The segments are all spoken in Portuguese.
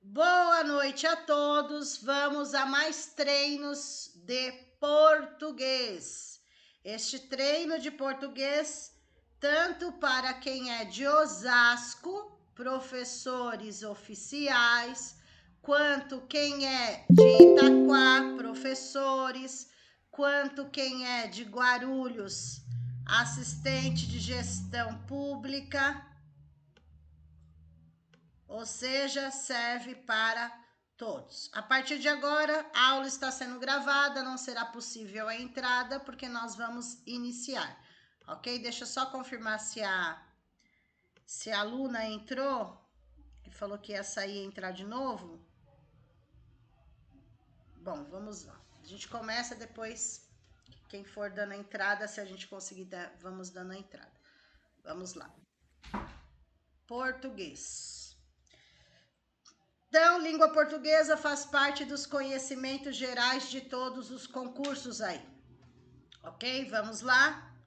Boa noite a todos. Vamos a mais treinos de português. Este treino de português, tanto para quem é de Osasco, professores oficiais, quanto quem é de Itaquá, professores, quanto quem é de Guarulhos, assistente de gestão pública. Ou seja, serve para todos. A partir de agora, a aula está sendo gravada, não será possível a entrada, porque nós vamos iniciar, ok? Deixa eu só confirmar se a aluna entrou, que falou que ia sair e entrar de novo. Bom, vamos lá. A gente começa depois, quem for dando a entrada, se a gente conseguir, vamos dando a entrada. Vamos lá. Português. Então, língua portuguesa faz parte dos conhecimentos gerais de todos os concursos aí. Ok? Vamos lá?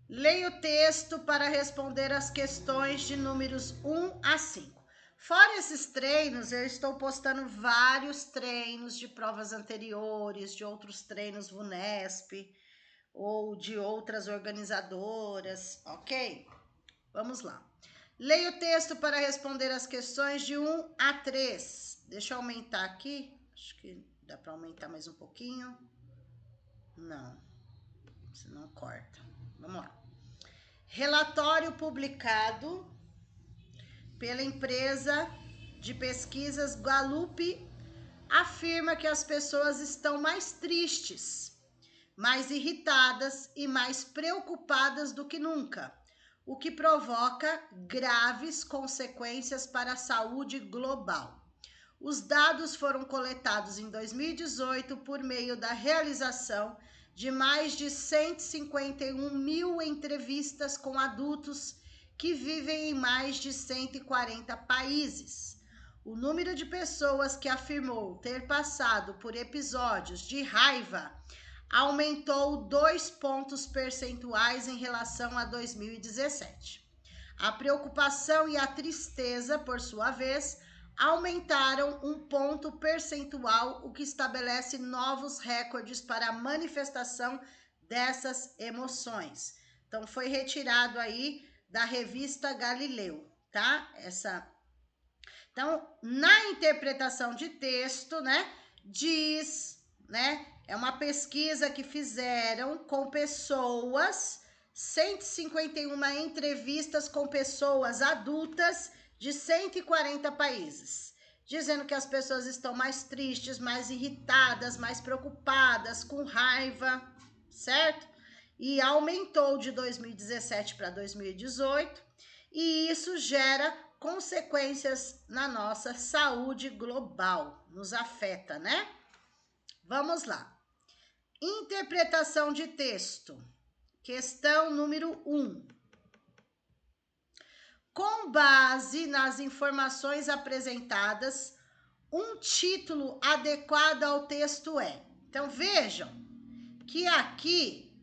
Leia o texto para responder as questões de números 1 a 5. Fora esses treinos, eu estou postando vários treinos de provas anteriores, de outros treinos VUNESP ou de outras organizadoras, ok? Vamos lá. Leia o texto para responder as questões de 1 a 3. Deixa eu aumentar aqui. Acho que dá para aumentar mais um pouquinho. Não, senão corta. Vamos lá. Relatório publicado pela empresa de pesquisas Gallup afirma que as pessoas estão mais tristes, mais irritadas e mais preocupadas do que nunca, o que provoca graves consequências para a saúde global. Os dados foram coletados em 2018 por meio da realização de mais de 151 mil entrevistas com adultos que vivem em mais de 140 países. O número de pessoas que afirmou ter passado por episódios de raiva aumentou 2 pontos percentuais em relação a 2017. A preocupação e a tristeza, por sua vez, aumentaram 1 ponto percentual, o que estabelece novos recordes para a manifestação dessas emoções. Então, foi retirado aí da revista Galileu, tá? Então, na interpretação de texto, né, diz, né, é uma pesquisa que fizeram com pessoas, 151 entrevistas com pessoas adultas de 140 países, dizendo que as pessoas estão mais tristes, mais irritadas, mais preocupadas, com raiva, certo? E aumentou de 2017 para 2018, e isso gera consequências na nossa saúde global, nos afeta, né? Vamos lá. Interpretação de texto. Questão número 1. Com base nas informações apresentadas, um título adequado ao texto é. Então, vejam que aqui,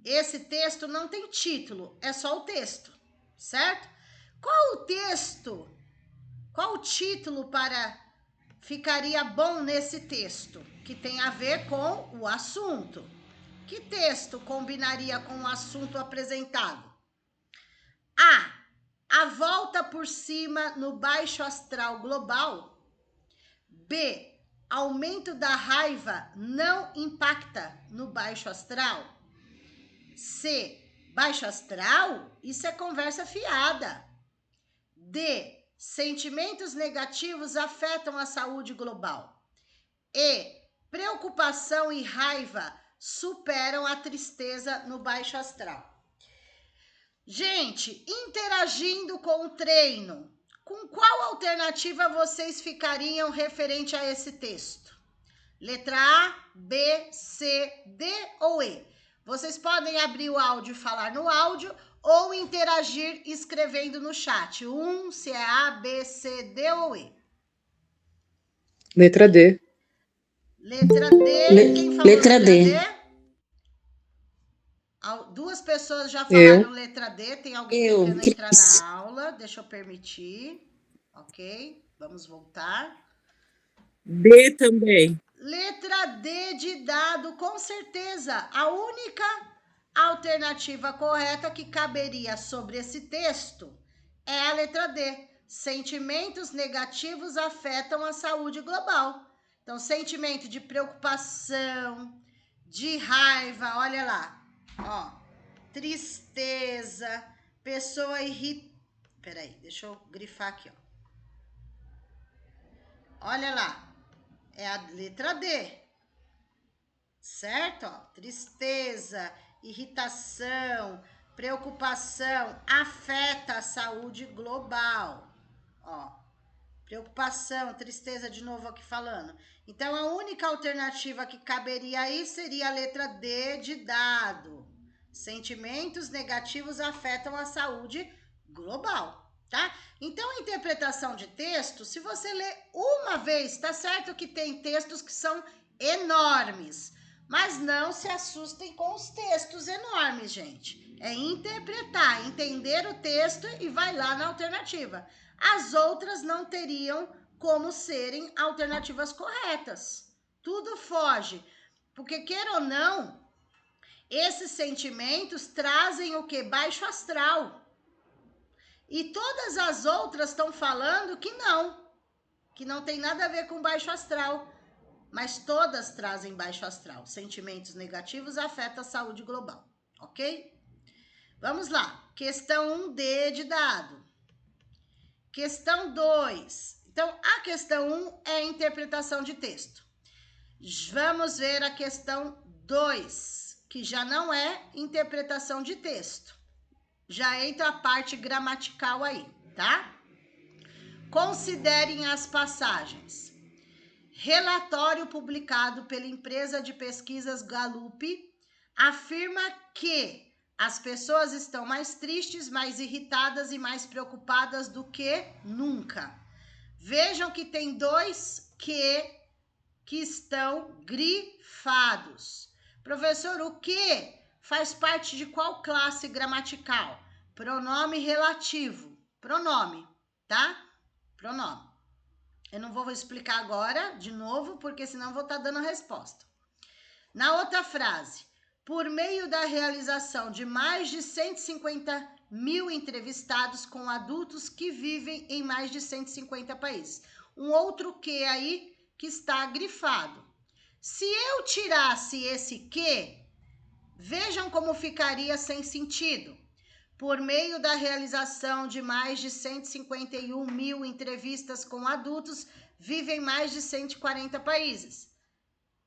esse texto não tem título, é só o texto, certo? Qual o texto? Qual o título ficaria bom nesse texto? Que tem a ver com o assunto. Que texto combinaria com o assunto apresentado? A volta por cima no baixo astral global. B. Aumento da raiva não impacta no baixo astral. C. Baixo astral? Isso é conversa fiada. D. Sentimentos negativos afetam a saúde global. E. Preocupação e raiva superam a tristeza no baixo astral. Gente, interagindo com o treino, com qual alternativa vocês ficariam referente a esse texto? Letra A, B, C, D ou E? Vocês podem abrir o áudio e falar no áudio ou interagir escrevendo no chat. Se é A, B, C, D ou E. Letra D. Letra D. Quem falou letra D? Duas pessoas já falaram letra D. Tem alguém querendo entrar na aula? Deixa eu permitir. Ok. Vamos voltar. D também. Letra D de dado, com certeza. A única alternativa correta que caberia sobre esse texto é a letra D. Sentimentos negativos afetam a saúde global. Então, sentimento de preocupação, de raiva, olha lá, ó, tristeza, pessoa irritada. Peraí, deixa eu grifar aqui, ó. Olha lá, é a letra D, certo? Ó, tristeza, irritação, preocupação afeta a saúde global. Ó, preocupação, tristeza, de novo aqui falando. Então, a única alternativa que caberia aí seria a letra D de dado. Sentimentos negativos afetam a saúde global, tá? Então, a interpretação de texto, se você ler uma vez, tá certo que tem textos que são enormes, mas não se assustem com os textos enormes, gente. É interpretar, entender o texto e vai lá na alternativa. As outras não teriam como serem alternativas corretas. Tudo foge. Porque, queira ou não, esses sentimentos trazem o quê? Baixo astral. E todas as outras estão falando que não tem nada a ver com baixo astral. Mas todas trazem baixo astral. Sentimentos negativos afetam a saúde global, ok? Vamos lá. Questão 1D de dado. Questão 2. Então, a questão 1 é a interpretação de texto. Vamos ver a questão 2, que já não é interpretação de texto. Já entra a parte gramatical aí, tá? Considerem as passagens. Relatório publicado pela empresa de pesquisas Gallup afirma que as pessoas estão mais tristes, mais irritadas e mais preocupadas do que nunca. Vejam que tem dois que estão grifados. Professor, o que faz parte de qual classe gramatical? Pronome relativo. Pronome, tá? Pronome. Eu não vou explicar agora de novo, porque senão vou estar dando a resposta. Na outra frase, por meio da realização de mais de 150 mil entrevistados com adultos que vivem em mais de 150 países. Um outro que aí que está grifado. Se eu tirasse esse que, vejam como ficaria sem sentido. Por meio da realização de mais de 151 mil entrevistas com adultos, vivem em mais de 140 países.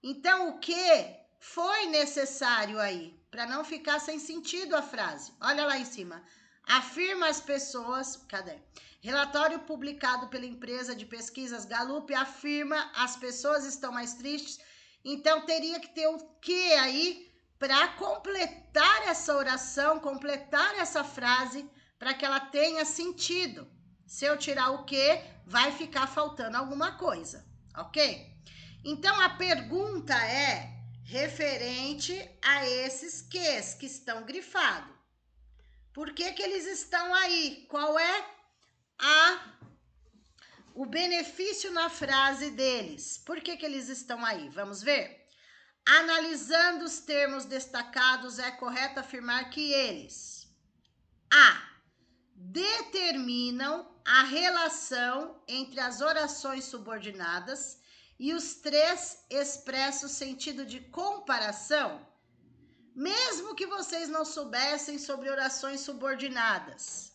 Então, o que foi necessário aí, para não ficar sem sentido a frase? Olha lá em cima. Afirma as pessoas... Cadê? Relatório publicado pela empresa de pesquisas Gallup afirma as pessoas estão mais tristes. Então, teria que ter o que aí para completar essa oração, completar essa frase, para que ela tenha sentido. Se eu tirar o que, vai ficar faltando alguma coisa, ok? Então, a pergunta é referente a esses ques que estão grifados. Por que eles estão aí? Qual é o benefício na frase deles? Por que eles estão aí? Vamos ver? Analisando os termos destacados, é correto afirmar que eles A. Determinam a relação entre as orações subordinadas e os três expressam sentido de comparação, mesmo que vocês não soubessem sobre orações subordinadas,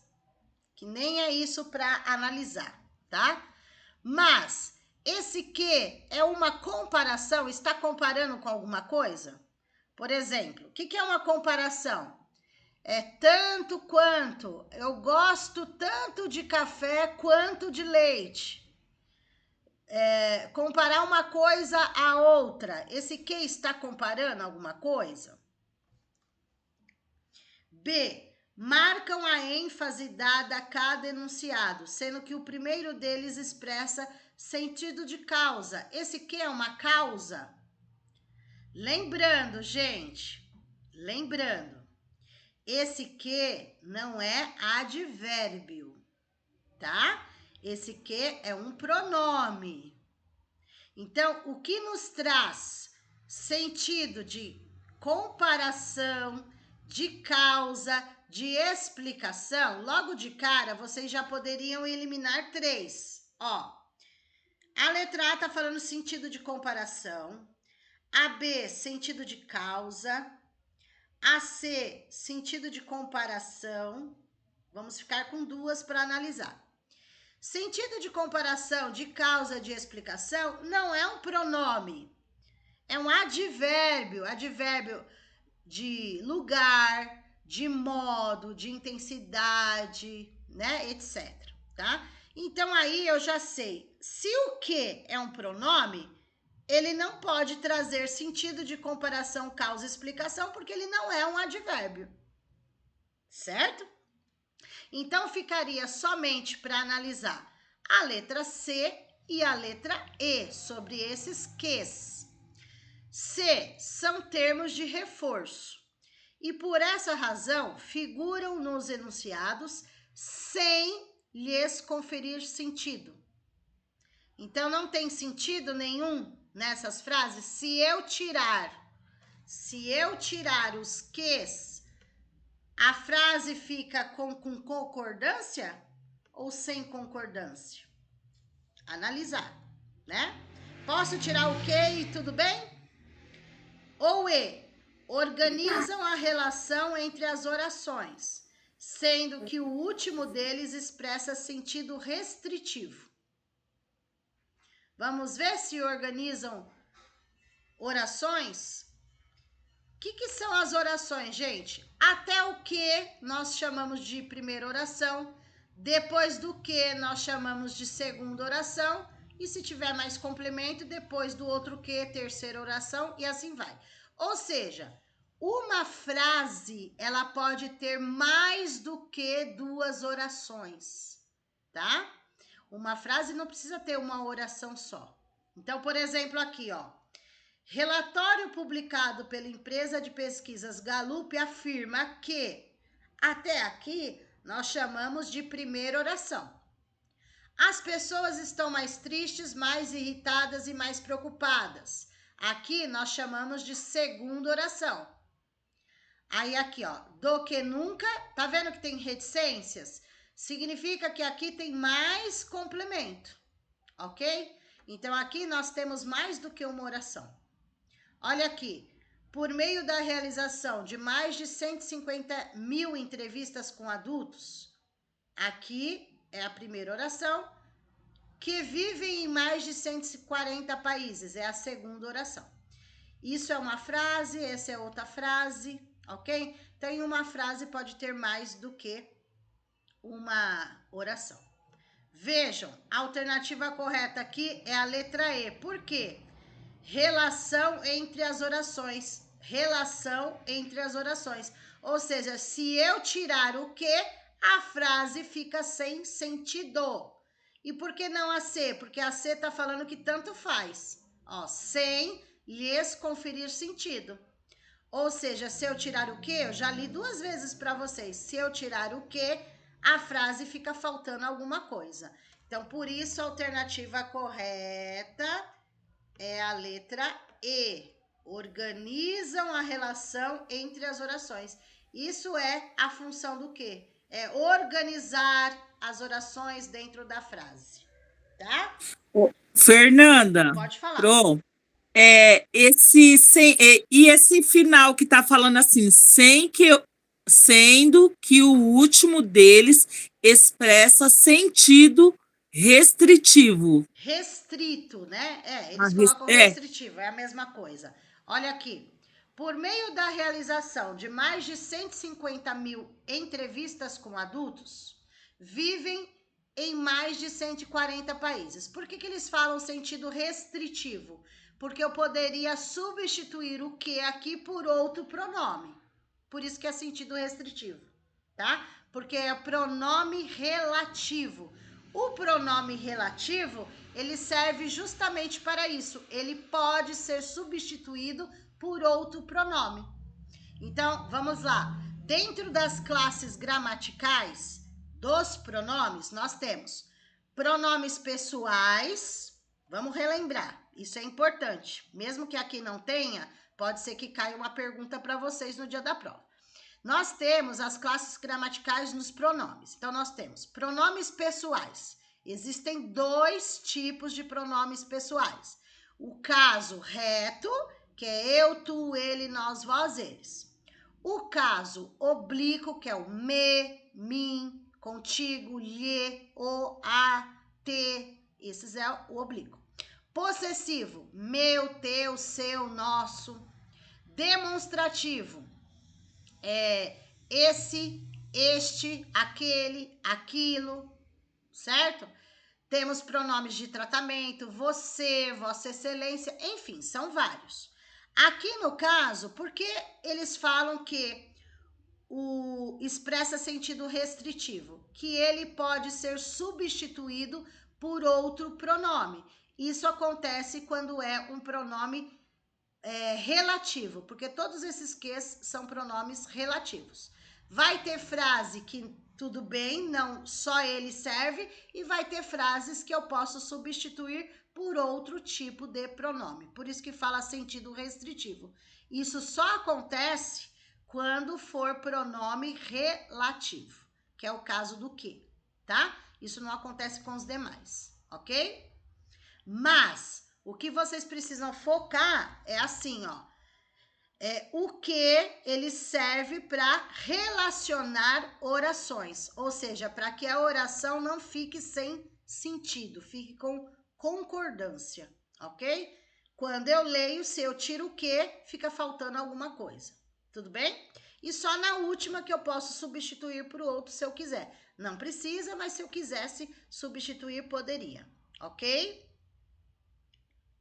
que nem é isso para analisar, tá? Mas esse que é uma comparação, está comparando com alguma coisa? Por exemplo, o que é uma comparação? É tanto quanto, eu gosto tanto de café quanto de leite. Comparar uma coisa a outra. Esse que está comparando alguma coisa? B. Marcam a ênfase dada a cada enunciado, sendo que o primeiro deles expressa sentido de causa. Esse que é uma causa? Lembrando, gente, esse que não é advérbio, tá? Esse que é um pronome. Então, o que nos traz sentido de comparação, de causa, de explicação, logo de cara, vocês já poderiam eliminar 3. Ó, a letra A está falando sentido de comparação, a B, sentido de causa, a C, sentido de comparação. Vamos ficar com 2 para analisar. Sentido de comparação, de causa, de explicação, não é um pronome. É um advérbio de lugar, de modo, de intensidade, né, etc, tá? Então, aí eu já sei, se o que é um pronome, ele não pode trazer sentido de comparação, causa e explicação, porque ele não é um advérbio, certo? Então, ficaria somente para analisar a letra C e a letra E sobre esses ques. C são termos de reforço e, por essa razão, figuram nos enunciados sem lhes conferir sentido. Então, não tem sentido nenhum nessas frases se eu tirar os ques, a frase fica com concordância ou sem concordância? Analisar, né? Posso tirar o que e tudo bem? Ou E, organizam a relação entre as orações, sendo que o último deles expressa sentido restritivo. Vamos ver se organizam orações? O que são as orações, gente? Até o que nós chamamos de primeira oração, depois do que nós chamamos de segunda oração, e se tiver mais complemento, depois do outro que, terceira oração, e assim vai. Ou seja, uma frase, ela pode ter mais do que 2 orações, tá? Uma frase não precisa ter uma oração só. Então, por exemplo, aqui, ó. Relatório publicado pela empresa de pesquisas Gallup afirma que, até aqui, nós chamamos de primeira oração. As pessoas estão mais tristes, mais irritadas e mais preocupadas. Aqui nós chamamos de segunda oração. Aí aqui, ó, do que nunca, tá vendo que tem reticências? Significa que aqui tem mais complemento, ok? Então aqui nós temos mais do que uma oração. Olha aqui, por meio da realização de mais de 150 mil entrevistas com adultos, aqui é a primeira oração, que vivem em mais de 140 países, é a segunda oração. Isso é uma frase, essa é outra frase, ok? Então, em uma frase pode ter mais do que uma oração. Vejam, a alternativa correta aqui é a letra E. Por quê? Relação entre as orações. Relação entre as orações. Ou seja, se eu tirar o que, a frase fica sem sentido. E por que não a C? Porque a C está falando que tanto faz. Ó, sem lhes conferir sentido. Ou seja, se eu tirar o que, eu já li 2 vezes para vocês. Se eu tirar o que, a frase fica faltando alguma coisa. Então, por isso, a alternativa correta é a letra E. Organizam a relação entre as orações. Isso é a função do quê? É organizar as orações dentro da frase, tá? Fernanda, Pode falar. pronto. Esse final que tá falando assim, sendo que o último deles expressa sentido restritivo. Restrito, né? Eles colocam restritivo, é a mesma coisa. Olha aqui. Por meio da realização de mais de 150 mil entrevistas com adultos, vivem em mais de 140 países. Por que eles falam sentido restritivo? Porque eu poderia substituir o que aqui por outro pronome. Por isso que é sentido restritivo, tá? Porque é pronome relativo. O pronome relativo, ele serve justamente para isso. Ele pode ser substituído por outro pronome. Então, vamos lá. Dentro das classes gramaticais dos pronomes, nós temos Pronomes pessoais, vamos relembrar, isso é importante. Mesmo que aqui não tenha, pode ser que caia uma pergunta para vocês no dia da prova. Nós temos as classes gramaticais nos pronomes. Então, nós temos pronomes pessoais. Existem 2 tipos de pronomes pessoais. O caso reto, que é eu, tu, ele, nós, vós, eles. O caso oblíquo, que é o me, mim, contigo, lhe, o, a, te. Esse é o oblíquo. Possessivo, meu, teu, seu, nosso. Demonstrativo, esse, este, aquele, aquilo, certo? Temos pronomes de tratamento, você, vossa excelência, enfim, são vários. Aqui no caso, por que eles falam que o expressa sentido restritivo? Que ele pode ser substituído por outro pronome. Isso acontece quando é um pronome relativo, porque todos esses ques são pronomes relativos. Vai ter frase que tudo bem, não só ele serve, e vai ter frases que eu posso substituir por outro tipo de pronome. Por isso que fala sentido restritivo. Isso só acontece quando for pronome relativo, que é o caso do que, tá? Isso não acontece com os demais, ok? Mas o que vocês precisam focar é assim, ó. O que ele serve para relacionar orações, ou seja, para que a oração não fique sem sentido, fique com concordância, ok? Quando eu leio, se eu tiro o que, fica faltando alguma coisa, tudo bem? E só na última que eu posso substituir por outro se eu quiser. Não precisa, mas se eu quisesse substituir, poderia, ok?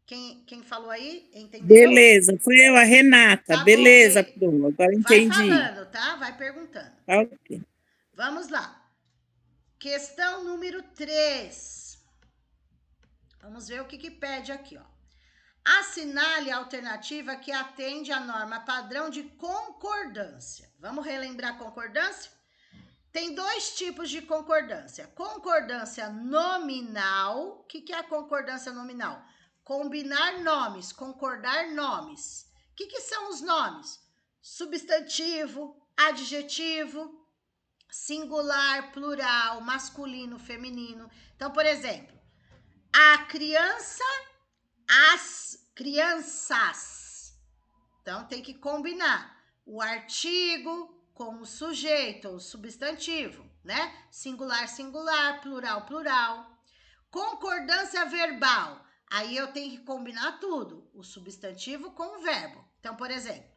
Quem falou aí, entendeu? Beleza, foi eu, a Renata. Tá Beleza, bom, Pro, agora vai entendi. falando, tá? Vai perguntando. Tá ok. Vamos lá. Questão número 3. Vamos ver o que pede aqui, ó. Assinale a alternativa que atende à norma padrão de concordância. Vamos relembrar a concordância? Tem 2 tipos de concordância. Concordância nominal. O que é a concordância nominal? Combinar nomes, concordar nomes. O que são os nomes? Substantivo, adjetivo, singular, plural, masculino, feminino. Então, por exemplo, a criança, as crianças. Então, tem que combinar o artigo com o sujeito, o substantivo, né? Singular, singular, plural, plural. Concordância verbal. Aí eu tenho que combinar tudo, o substantivo com o verbo. Então, por exemplo,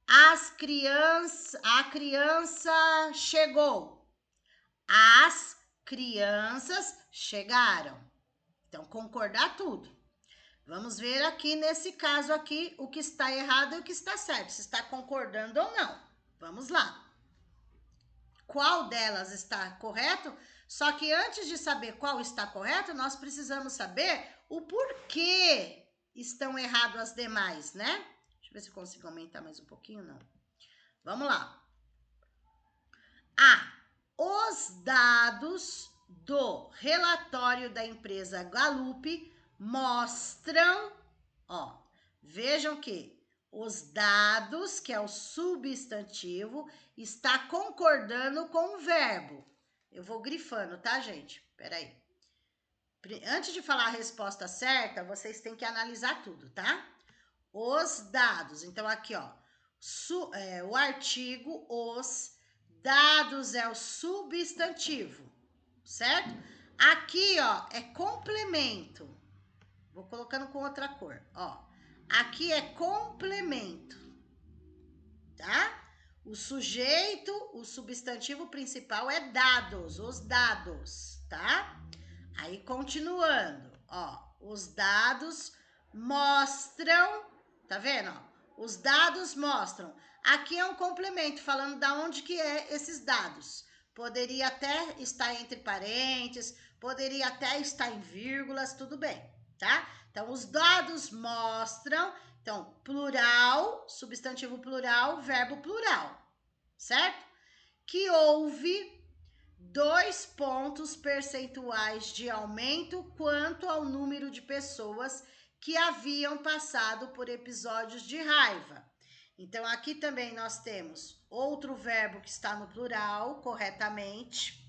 a criança chegou. As crianças chegaram. Então, concordar tudo. Vamos ver aqui, nesse caso aqui, o que está errado e o que está certo. Se está concordando ou não. Vamos lá. Qual delas está correto? Só que antes de saber qual está correto, nós precisamos saber o porquê estão errados as demais, né? Deixa eu ver se eu consigo aumentar mais um pouquinho, não. Vamos lá. Os dados do relatório da empresa Gallup mostram, ó, vejam que os dados, que é o substantivo, está concordando com o verbo. Eu vou grifando, tá, gente? Peraí. Antes de falar a resposta certa, vocês têm que analisar tudo, tá? Os dados. Então, aqui, ó, o artigo, os dados é o substantivo, certo? Aqui, ó, é complemento. Vou colocando com outra cor, ó. Aqui é complemento, tá? O sujeito, o substantivo principal é dados, os dados, tá? Aí, continuando, ó. Os dados mostram, tá vendo, ó? Os dados mostram. Aqui é um complemento, falando da onde que é esses dados. Poderia até estar entre parênteses, poderia até estar em vírgulas, tudo bem, tá? Então, os dados mostram, então, plural, substantivo plural, verbo plural, certo? Que houve 2 pontos percentuais de aumento quanto ao número de pessoas que haviam passado por episódios de raiva. Então, aqui também nós temos outro verbo que está no plural, corretamente.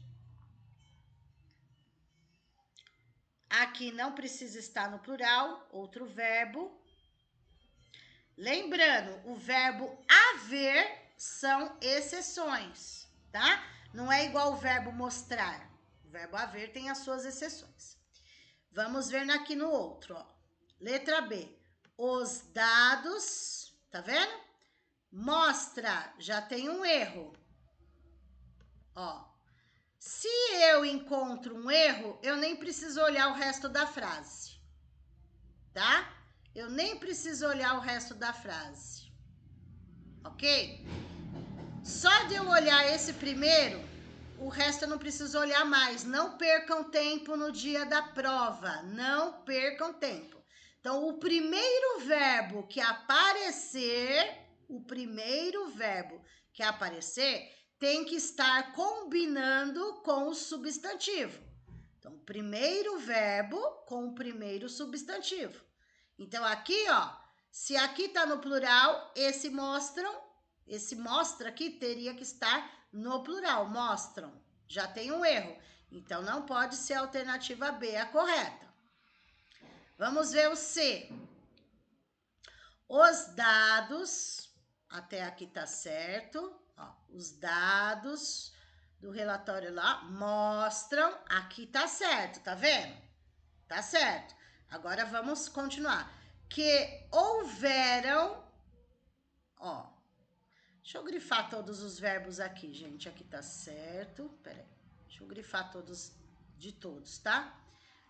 Aqui não precisa estar no plural, outro verbo. Lembrando, o verbo haver são exceções, tá? Não é igual o verbo mostrar. O verbo haver tem as suas exceções. Vamos ver aqui no outro, ó. Letra B. Os dados, tá vendo? Mostra, já tem um erro. Ó. Se eu encontro um erro, eu nem preciso olhar o resto da frase, tá? Eu nem preciso olhar o resto da frase, ok? Só de eu olhar esse primeiro, o resto eu não preciso olhar mais. Não percam tempo no dia da prova, não percam tempo. Então, o primeiro verbo que aparecer, tem que estar combinando com o substantivo. Então, o primeiro verbo com o primeiro substantivo. Então, aqui, ó, se aqui tá no plural, esse mostra aqui teria que estar no plural, mostram. Já tem um erro. Então, não pode ser a alternativa B a correta. Vamos ver o C. Os dados, até aqui tá certo. Ó, os dados do relatório lá mostram, aqui tá certo, tá vendo? Tá certo. Agora vamos continuar. Que houveram, ó, deixa eu grifar todos os verbos aqui, gente. Aqui tá certo. Peraí. Deixa eu grifar todos, de todos, tá?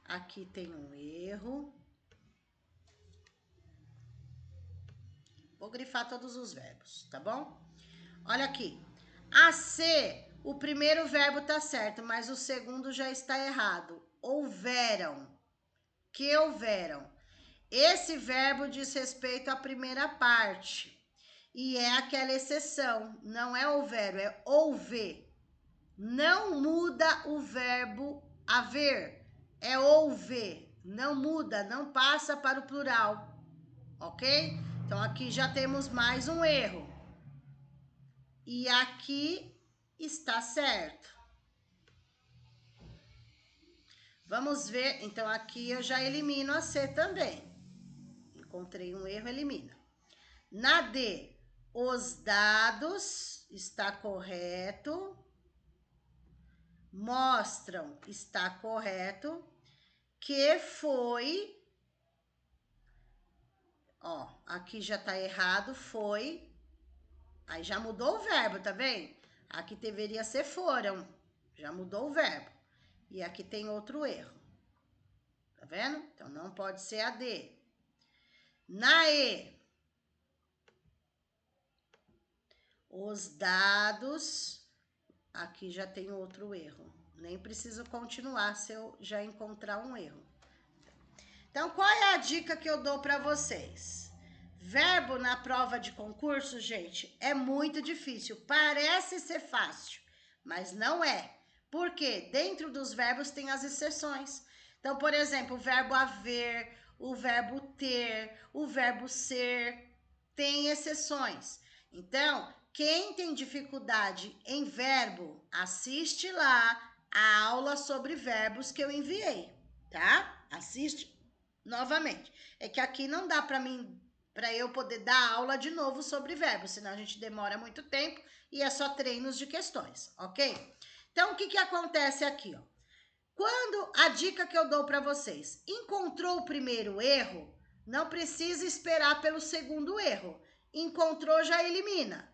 Aqui tem um erro. Vou grifar todos os verbos, tá bom? Olha aqui. A C, o primeiro verbo tá certo, mas o segundo já está errado. Houveram. Que houveram. Esse verbo diz respeito à primeira parte. E é aquela exceção. Não é houveram, é houve. Não muda o verbo haver. É houve. Não muda, não passa para o plural. Ok? Então, aqui já temos mais um erro. E aqui está certo. Vamos ver. Então, aqui eu já elimino a C também. Encontrei um erro, elimina. Na D, os dados, está correto. Mostram, está correto. Que foi, ó, aqui já tá errado, foi. Aí já mudou o verbo, tá vendo? Aqui deveria ser foram, já mudou o verbo. E aqui tem outro erro, tá vendo? Então não pode ser a D. Na E, os dados, aqui já tem outro erro. Nem preciso continuar se eu já encontrar um erro. Então, qual é a dica que eu dou para vocês? Verbo na prova de concurso, gente, é muito difícil. Parece ser fácil, mas não é. Porque dentro dos verbos tem as exceções. Então, por exemplo, o verbo haver, o verbo ter, o verbo ser, tem exceções. Então, quem tem dificuldade em verbo, assiste lá a aula sobre verbos que eu enviei, tá? Assiste novamente. É que aqui não dá para eu poder dar aula de novo sobre verbos, senão a gente demora muito tempo e é só treinos de questões, ok? Então, o que acontece aqui, ó? Quando a dica que eu dou para vocês, encontrou o primeiro erro, não precisa esperar pelo segundo erro. Encontrou, já elimina.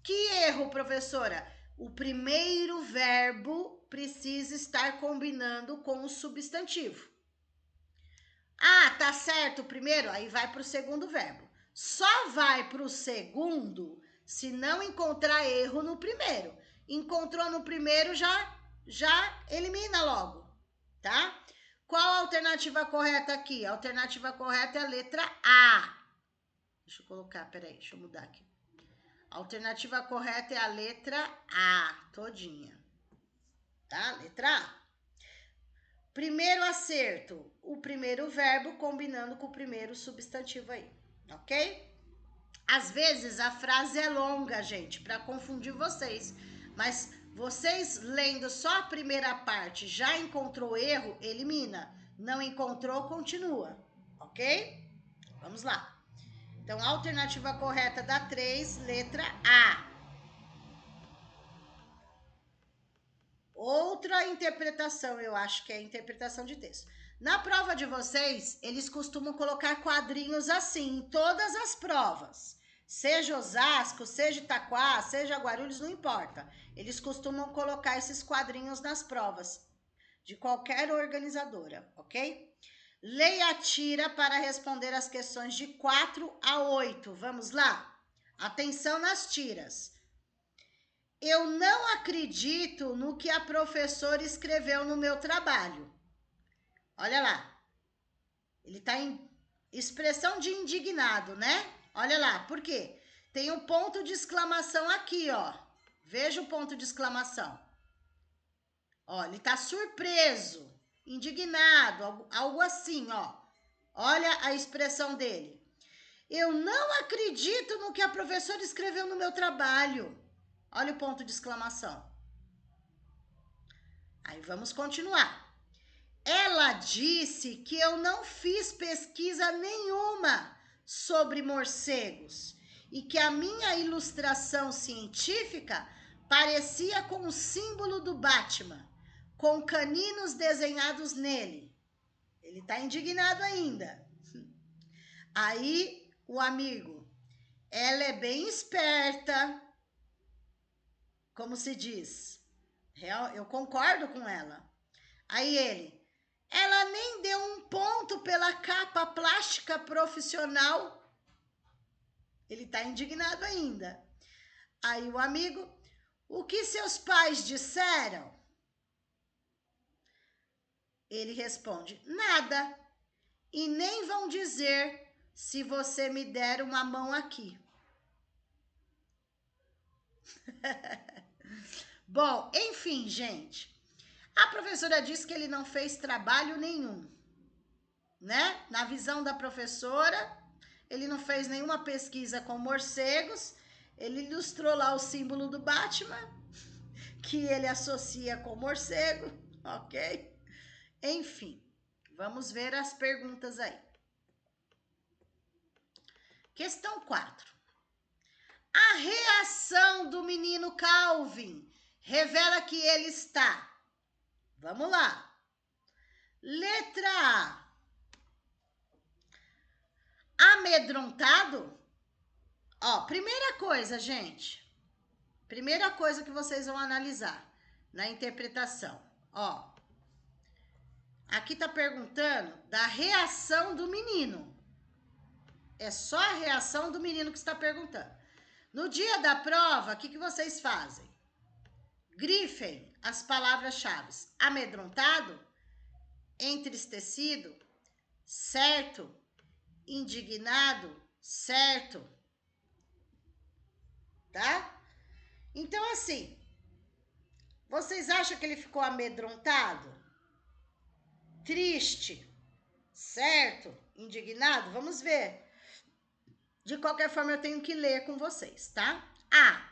Que erro, professora? O primeiro verbo precisa estar combinando com o substantivo. Ah, tá certo o primeiro, aí vai para o segundo verbo. Só vai para o segundo se não encontrar erro no primeiro. Encontrou no primeiro, já elimina logo, tá? Qual a alternativa correta aqui? A alternativa correta é a letra A. Deixa eu colocar, peraí, deixa eu mudar aqui. A alternativa correta é a letra A, todinha. tá? Letra A. Primeiro acerto, o primeiro verbo combinando com o primeiro substantivo aí, ok? Às vezes a frase é longa, gente, para confundir vocês, mas vocês lendo só a primeira parte, já encontrou erro, elimina. Não encontrou, continua, ok? Vamos lá. Então, a alternativa correta da 3, letra A. Outra interpretação, eu acho que é a interpretação de texto. Na prova de vocês, eles costumam colocar quadrinhos assim, em todas as provas. Seja Osasco, seja Itaquá, seja Guarulhos, não importa. Eles costumam colocar esses quadrinhos nas provas, de qualquer organizadora, ok? Leia a tira para responder as questões de 4 a 8. Vamos lá? Atenção nas tiras. Eu não acredito no que a professora escreveu no meu trabalho. Olha lá. Ele está em expressão de indignado, né? Olha lá, por quê? Tem um ponto de exclamação aqui, ó. Veja o ponto de exclamação. Ó, ele está surpreso, indignado, algo assim, ó. Olha a expressão dele. Eu não acredito no que a professora escreveu no meu trabalho. Olha o ponto de exclamação. Aí vamos continuar. Ela disse que eu não fiz pesquisa nenhuma sobre morcegos e que a minha ilustração científica parecia com o símbolo do Batman, com caninos desenhados nele. Ele está indignado ainda. Aí o amigo, ela é bem esperta, como se diz. Eu concordo com ela. Aí ele, ela nem deu um ponto pela capa plástica profissional. Ele tá indignado ainda. Aí o amigo, o que seus pais disseram? Ele responde, nada. E nem vão dizer se você me der uma mão aqui. Bom, enfim, gente. A professora disse que ele não fez trabalho nenhum, né? Na visão da professora, ele não fez nenhuma pesquisa com morcegos, ele ilustrou lá o símbolo do Batman, que ele associa com morcego, ok? Enfim, vamos ver as perguntas aí. Questão 4. A reação do menino Calvin revela que ele está... Vamos lá. Letra A. Amedrontado? Ó, primeira coisa, gente. Primeira coisa que vocês vão analisar na interpretação. Ó, aqui tá perguntando da reação do menino. É só a reação do menino que está perguntando. No dia da prova, o que vocês fazem? Grifem as palavras-chave. Amedrontado, entristecido, certo, indignado, certo. Tá? Então, assim, vocês acham que ele ficou amedrontado? Triste, certo, indignado? Vamos ver. De qualquer forma, eu tenho que ler com vocês, tá? A.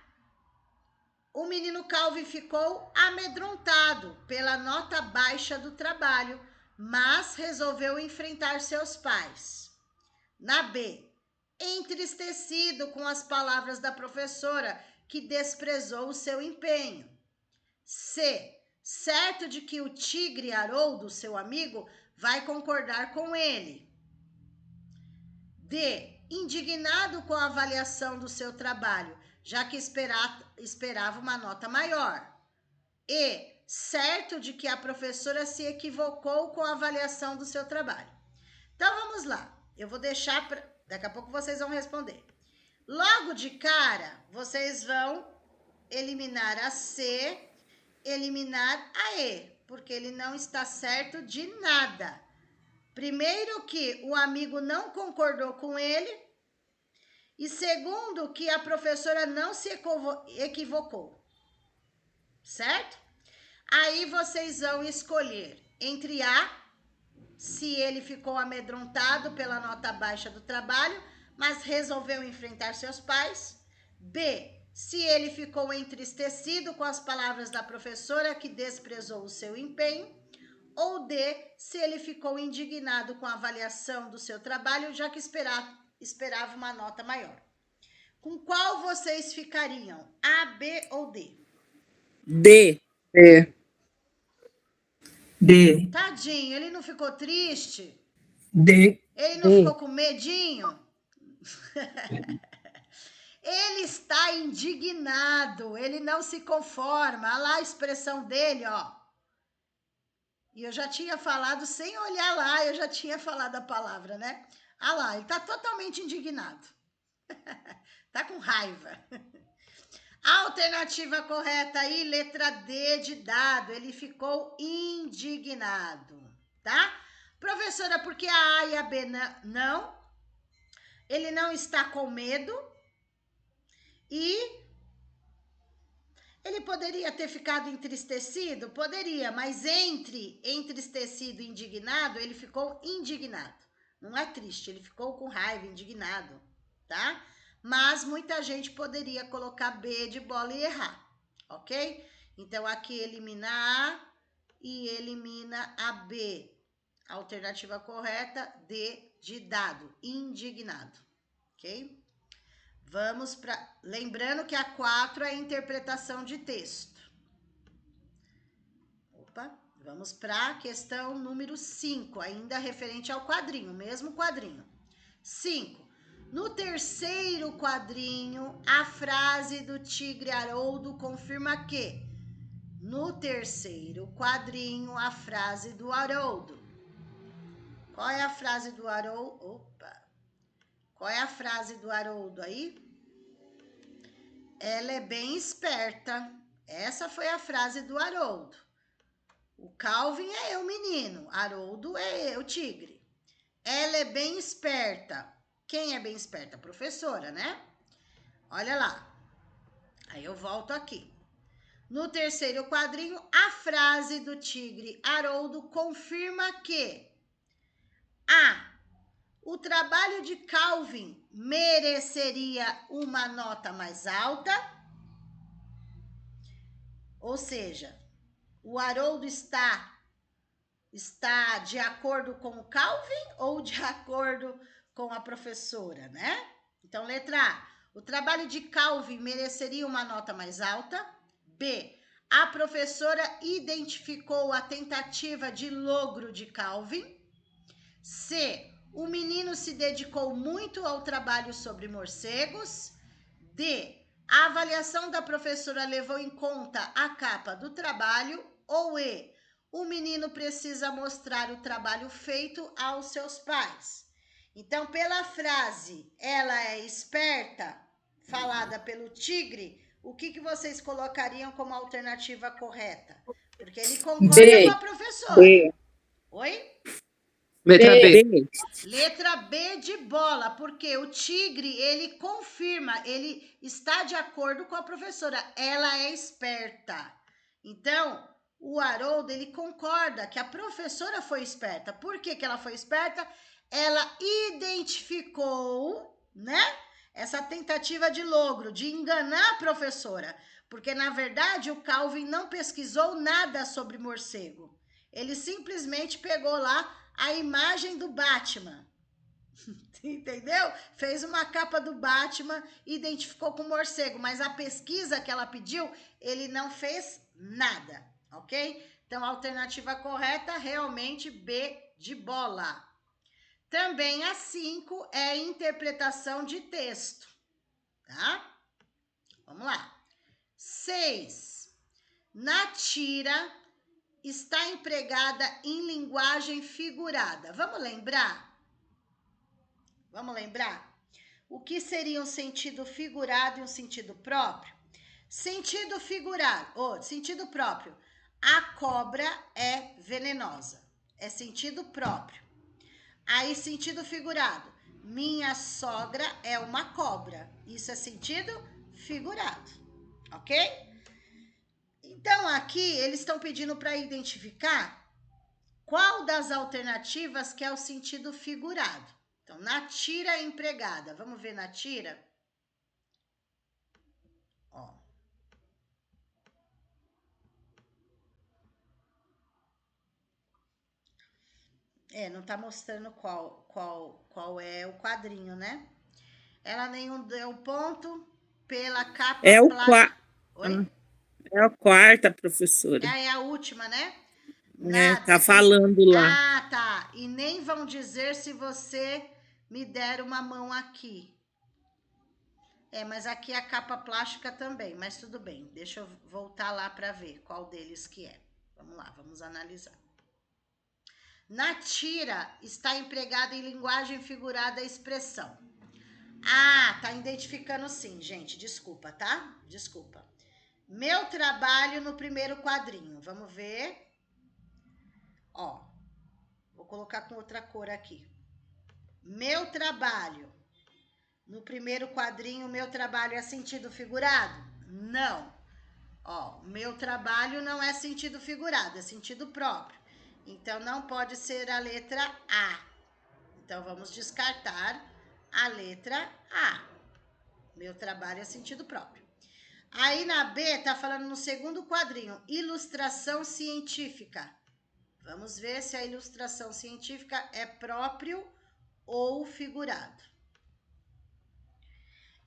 O menino Calvin ficou amedrontado pela nota baixa do trabalho, mas resolveu enfrentar seus pais. Na B. Entristecido com as palavras da professora, que desprezou o seu empenho. C. Certo de que o tigre Haroldo, seu amigo, vai concordar com ele. D. Indignado com a avaliação do seu trabalho, já que esperava uma nota maior. E. Certo de que a professora se equivocou com a avaliação do seu trabalho. Então, vamos lá. Eu vou deixar para... Daqui a pouco vocês vão responder. Logo de cara, vocês vão eliminar a C, eliminar a E, porque ele não está certo de nada. Primeiro que o amigo não concordou com ele, e segundo que a professora não se equivocou, certo? Aí vocês vão escolher entre A, se ele ficou amedrontado pela nota baixa do trabalho, mas resolveu enfrentar seus pais. B, se ele ficou entristecido com as palavras da professora que desprezou o seu empenho. Ou D, se ele ficou indignado com a avaliação do seu trabalho, já que esperava uma nota maior. Com qual vocês ficariam? A, B ou D? D. D. D. Tadinho, ele não ficou triste? D. Ele não D. ficou com medinho? Ele está indignado, ele não se conforma. Olha lá a expressão dele, ó. E eu já tinha falado, sem olhar lá, eu já tinha falado a palavra, né? Olha lá, ele está totalmente indignado. Tá com raiva. A alternativa correta aí, letra D de dado, ele ficou indignado, tá? Professora, por que a A e a B não? Ele não está com medo e ele poderia ter ficado entristecido? Poderia, mas entre entristecido e indignado, ele ficou indignado. Não é triste, ele ficou com raiva, indignado, tá? Mas muita gente poderia colocar B de bola e errar, ok? Então, aqui elimina A e elimina a B. Alternativa correta, D de dado, indignado, ok? Vamos para... Lembrando que a 4 é a interpretação de texto. Opa, vamos para a questão número 5, ainda referente ao quadrinho, mesmo quadrinho. 5. No terceiro quadrinho, a frase do tigre Haroldo confirma que... No terceiro quadrinho, a frase do Haroldo. Qual é a frase do Haroldo? Opa! Qual é a frase do Haroldo aí? Ela é bem esperta. Essa foi a frase do Haroldo. O Calvin é eu, menino. Haroldo é eu, tigre. Ela é bem esperta. Quem é bem esperta? A professora, né? Olha lá. Aí eu volto aqui. No terceiro quadrinho, a frase do tigre Haroldo confirma que A. O trabalho de Calvin mereceria uma nota mais alta. Ou seja, o Haroldo está de acordo com o Calvin ou de acordo com a professora, né? Então, letra A. O trabalho de Calvin mereceria uma nota mais alta. B. A professora identificou a tentativa de logro de Calvin. C. O menino se dedicou muito ao trabalho sobre morcegos. D. A avaliação da professora levou em conta a capa do trabalho. Ou E. O menino precisa mostrar o trabalho feito aos seus pais. Então, pela frase, ela é esperta, falada pelo tigre, o que vocês colocariam como alternativa correta? Porque ele concorda B. com a professora. B. Oi? Letra B. B. Letra B de bola, porque o tigre, ele confirma, ele está de acordo com a professora, ela é esperta. Então, o Haroldo, ele concorda que a professora foi esperta. Por que ela foi esperta? Ela identificou, né, essa tentativa de logro, de enganar a professora. Porque, na verdade, o Calvin não pesquisou nada sobre morcego. Ele simplesmente pegou lá a imagem do Batman, entendeu? Fez uma capa do Batman, identificou com morcego, mas a pesquisa que ela pediu, ele não fez nada, ok? Então, a alternativa correta, realmente, B de bola. Também a 5 é interpretação de texto, tá? Vamos lá. 6. Na tira está empregada em linguagem figurada. Vamos lembrar? Vamos lembrar? O que seria um sentido figurado e um sentido próprio? Sentido figurado, sentido próprio. A cobra é venenosa. É sentido próprio. Aí, sentido figurado. Minha sogra é uma cobra. Isso é sentido figurado. Ok? Então, aqui, eles estão pedindo para identificar qual das alternativas que é o sentido figurado. Então, na tira empregada. Vamos ver na tira? Ó. Não tá mostrando qual é o quadrinho, né? Ela nenhum deu ponto pela capa É o plástica. Oi? É a quarta, professora. É a última, né? Tá falando lá. Ah, tá. E nem vão dizer se você me der uma mão aqui. Mas aqui é a capa plástica também, mas tudo bem. Deixa eu voltar lá para ver qual deles que é. Vamos lá, vamos analisar. Na tira, está empregada em linguagem figurada a expressão. Ah, tá identificando sim, gente. Desculpa, tá? Desculpa. Meu trabalho no primeiro quadrinho. Vamos ver. Ó, vou colocar com outra cor aqui. Meu trabalho. No primeiro quadrinho, meu trabalho é sentido figurado? Não. Ó, meu trabalho não é sentido figurado, é sentido próprio. Então, não pode ser a letra A. Então, vamos descartar a letra A. Meu trabalho é sentido próprio. Aí, na B, tá falando no segundo quadrinho, ilustração científica. Vamos ver se a ilustração científica é próprio ou figurado.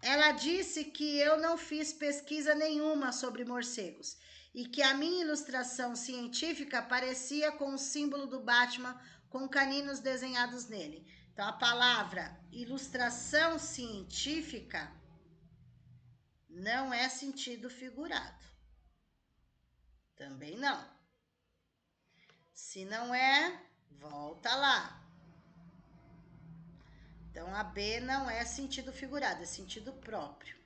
Ela disse que eu não fiz pesquisa nenhuma sobre morcegos e que a minha ilustração científica parecia com o símbolo do Batman com caninos desenhados nele. Então, a palavra ilustração científica não é sentido figurado. Também não. Se não é, volta lá. Então, a B não é sentido figurado, é sentido próprio.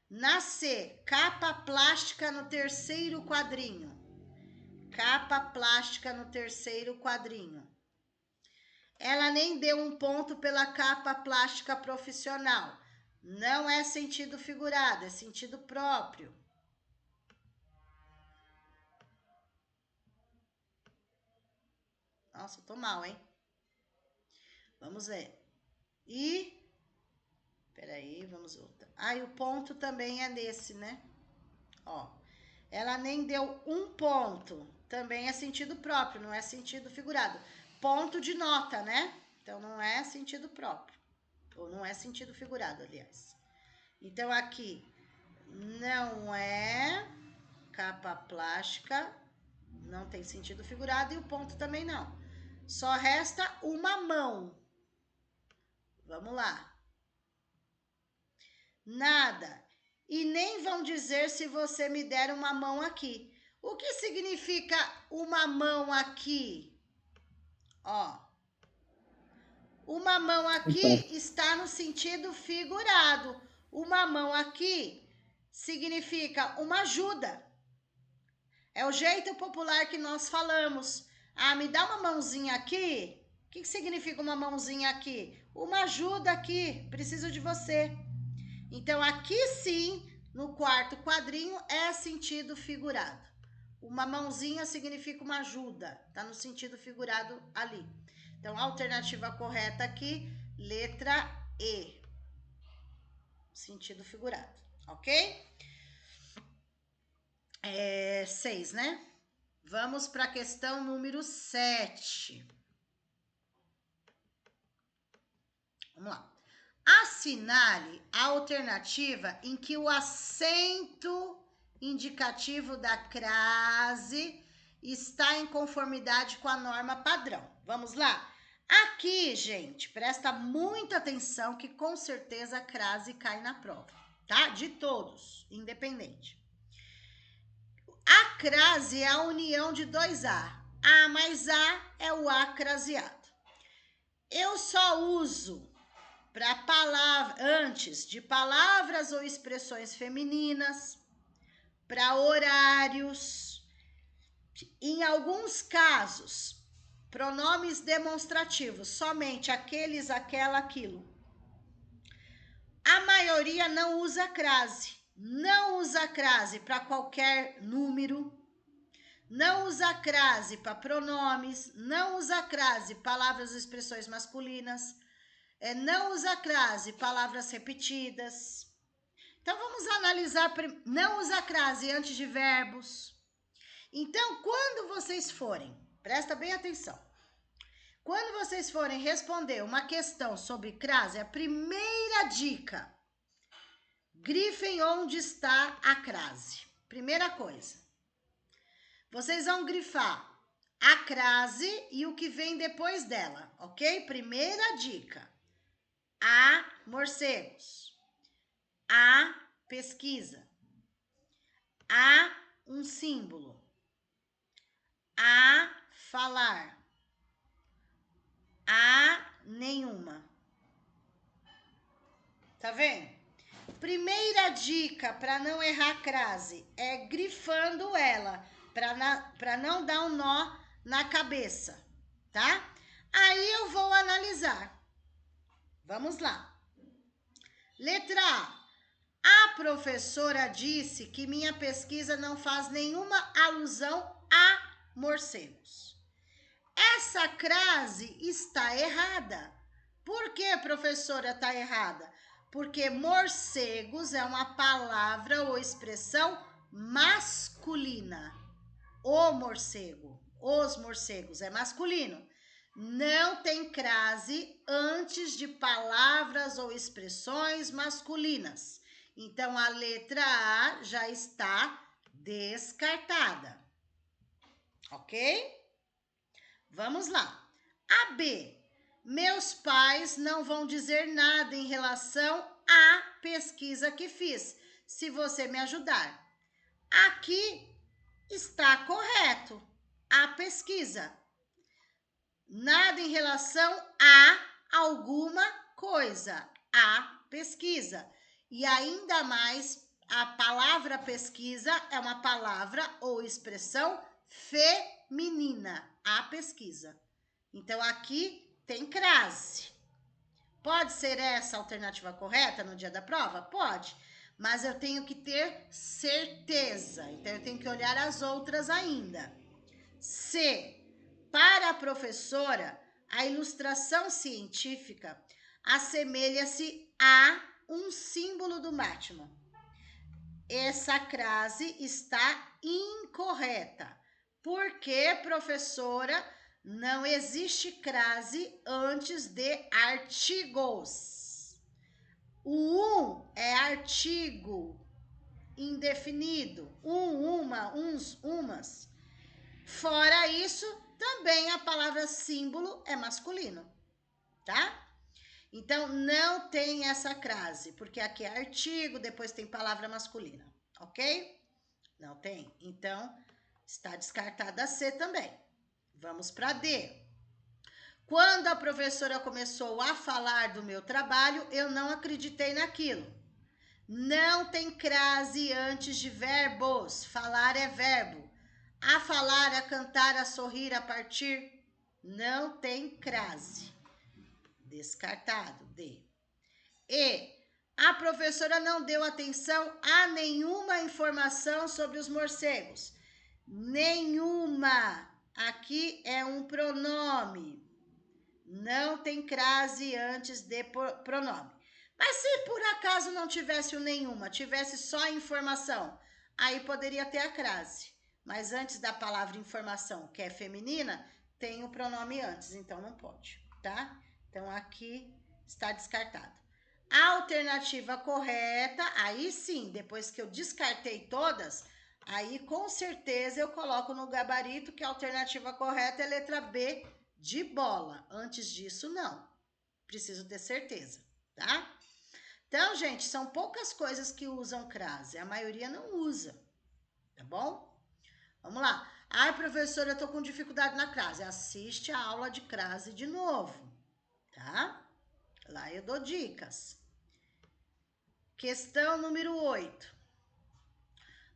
Na C, capa plástica no terceiro quadrinho. Capa plástica no terceiro quadrinho. Ela nem deu um ponto pela capa plástica profissional. Não é sentido figurado, é sentido próprio. Nossa, eu tô mal, hein? Vamos ver. E... Peraí, vamos voltar. E o ponto também é nesse, né? Ó, ela nem deu um ponto. Também é sentido próprio, não é sentido figurado. Ponto de nota, né? Então, não é sentido próprio. Ou não é sentido figurado, aliás. Então, aqui, não é capa plástica, não tem sentido figurado e o ponto também não. Só resta uma mão. Vamos lá. Nada. E nem vão dizer se você me der uma mão aqui. O que significa uma mão aqui? Ó. Uma mão aqui está no sentido figurado. Uma mão aqui significa uma ajuda. É o jeito popular que nós falamos. Me dá uma mãozinha aqui. O que significa uma mãozinha aqui? Uma ajuda aqui. Preciso de você. Então, aqui sim, no quarto quadrinho, é sentido figurado. Uma mãozinha significa uma ajuda. Está no sentido figurado ali. Então, a alternativa correta aqui, letra E. Sentido figurado, ok? 6, né? Vamos para a questão número 7. Vamos lá. Assinale a alternativa em que o acento indicativo da crase está em conformidade com a norma padrão. Vamos lá? Aqui, gente, presta muita atenção que com certeza a crase cai na prova, tá? De todos, independente. A crase é a união de dois A. A mais A é o A craseado. Eu só uso para antes de palavras ou expressões femininas, para horários, em alguns casos, pronomes demonstrativos, somente aqueles, aquela, aquilo. A maioria não usa crase, Não usa crase para qualquer número. Não usa crase para pronomes. Não usa crase palavras ou expressões masculinas. Não usa crase palavras repetidas. Então, vamos analisar. Não usa crase antes de verbos. Então, quando vocês forem, presta bem atenção. Quando vocês forem responder uma questão sobre crase, a primeira dica, grifem onde está a crase. Primeira coisa. Vocês vão grifar a crase e o que vem depois dela, ok? Primeira dica. A morcegos. A pesquisa. A um símbolo. A falar. A nenhuma. Tá vendo? Primeira dica para não errar a crase é grifando ela, para não dar um nó na cabeça, tá? Aí eu vou analisar. Vamos lá. Letra A. A professora disse que minha pesquisa não faz nenhuma alusão a morcegos. Essa crase está errada. Por que, professora, está errada? Porque morcegos é uma palavra ou expressão masculina. O morcego, os morcegos é masculino. Não tem crase antes de palavras ou expressões masculinas. Então, a letra A já está descartada. Ok? Vamos lá. A B. Meus pais não vão dizer nada em relação à pesquisa que fiz, se você me ajudar. Aqui está correto. A pesquisa. Nada em relação a alguma coisa. A pesquisa. E ainda mais, a palavra pesquisa é uma palavra ou expressão feminina. A pesquisa. Então, aqui tem crase. Pode ser essa a alternativa correta no dia da prova? Pode. Mas eu tenho que ter certeza. Então, eu tenho que olhar as outras ainda. C. Para a professora, a ilustração científica assemelha-se a um símbolo do Batman. Essa crase está incorreta. Por que, professora, não existe crase antes de artigos? O é artigo indefinido. Uma, uns, umas. Fora isso, também a palavra símbolo é masculino, tá? Então, não tem essa crase, porque aqui é artigo, depois tem palavra masculina, ok? Não tem? Então, está descartada a C também. Vamos para D. Quando a professora começou a falar do meu trabalho, eu não acreditei naquilo. Não tem crase antes de verbos. Falar é verbo. A falar, a cantar, a sorrir, a partir. Não tem crase. Descartado. D. E. A professora não deu atenção a nenhuma informação sobre os morcegos. Nenhuma. Aqui é um pronome. Não tem crase antes de pronome. Mas se por acaso não tivesse o nenhuma, tivesse só informação, aí poderia ter a crase. Mas antes da palavra informação, que é feminina, tem o pronome antes, então não pode, tá? Então aqui está descartado. A alternativa correta, aí sim, depois que eu descartei todas, aí com certeza eu coloco no gabarito que a alternativa correta é a letra B de bola. Antes disso, não. Preciso ter certeza, tá? Então, gente, são poucas coisas que usam crase. A maioria não usa, tá bom? Vamos lá. Ai, professora, eu tô com dificuldade na crase. Assiste a aula de crase de novo, tá? Lá eu dou dicas. Questão número 8.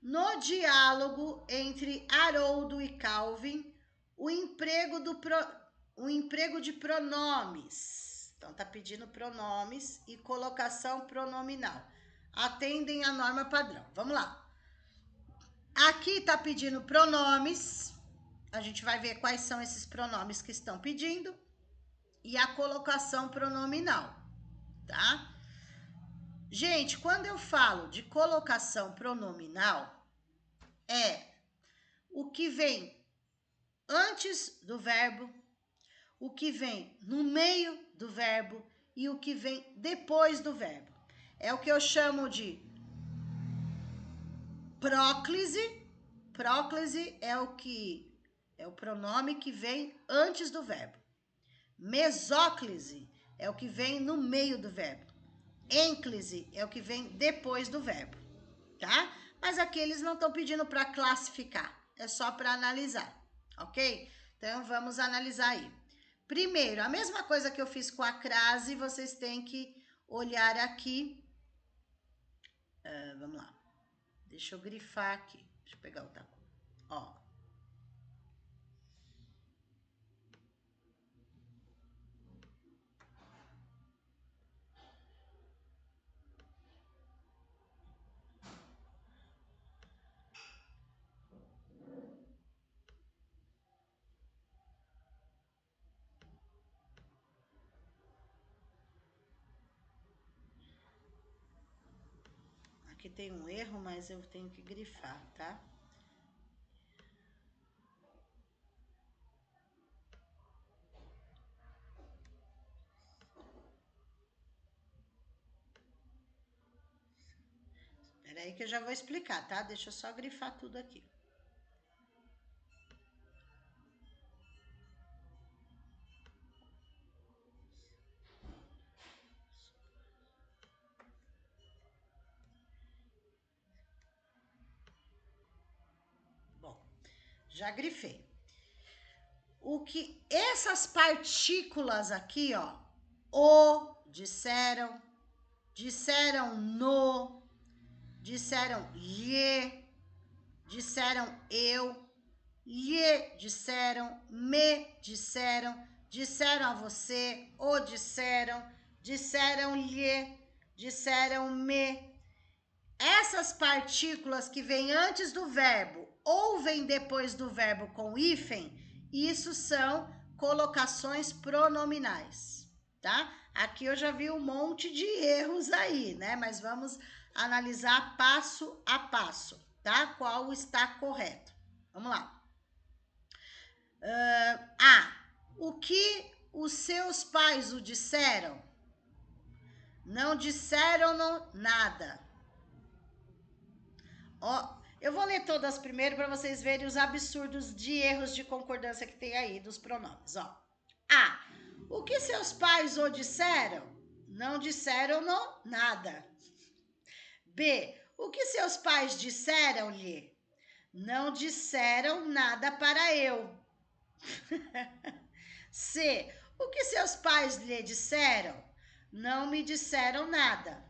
No diálogo entre Haroldo e Calvin, o emprego de pronomes. Então, tá pedindo pronomes e colocação pronominal. atendem à norma padrão. Vamos lá. Aqui está pedindo pronomes. A gente vai ver quais são esses pronomes que estão pedindo. E a colocação pronominal, tá? Gente, quando eu falo de colocação pronominal, é o que vem antes do verbo, o que vem no meio do verbo e o que vem depois do verbo. É o que eu chamo de próclise. Próclise é o pronome que vem antes do verbo. Mesóclise é o que vem no meio do verbo. Ênclise é o que vem depois do verbo, tá? Mas aqui eles não estão pedindo para classificar, é só para analisar, ok? Então vamos analisar aí. Primeiro, a mesma coisa que eu fiz com a crase, vocês têm que olhar aqui. Vamos lá. Deixa eu grifar aqui. Deixa eu pegar outra cor. Ó. Aqui tem um erro, mas eu tenho que grifar, tá? Espera aí que eu já vou explicar, tá? Deixa eu só grifar tudo aqui. Bom, já grifei. O que essas partículas aqui, ó, disseram, disseram no, disseram lhe, disseram eu, lhe disseram, me disseram, disseram a você, o disseram, disseram-lhe, disseram-me. Essas partículas que vêm antes do verbo ou vêm depois do verbo com hífen, isso são colocações pronominais, tá? Aqui eu já vi um monte de erros aí, né? Mas vamos analisar passo a passo, tá? Qual está correto. Vamos lá. O que os seus pais o disseram? Não disseram nada. Ó, eu vou ler todas primeiro para vocês verem os absurdos de erros de concordância que tem aí dos pronomes. Ó. A. O que seus pais o disseram? Não disseram nada. B. O que seus pais disseram-lhe? Não disseram nada para eu. C. O que seus pais lhe disseram? Não me disseram nada.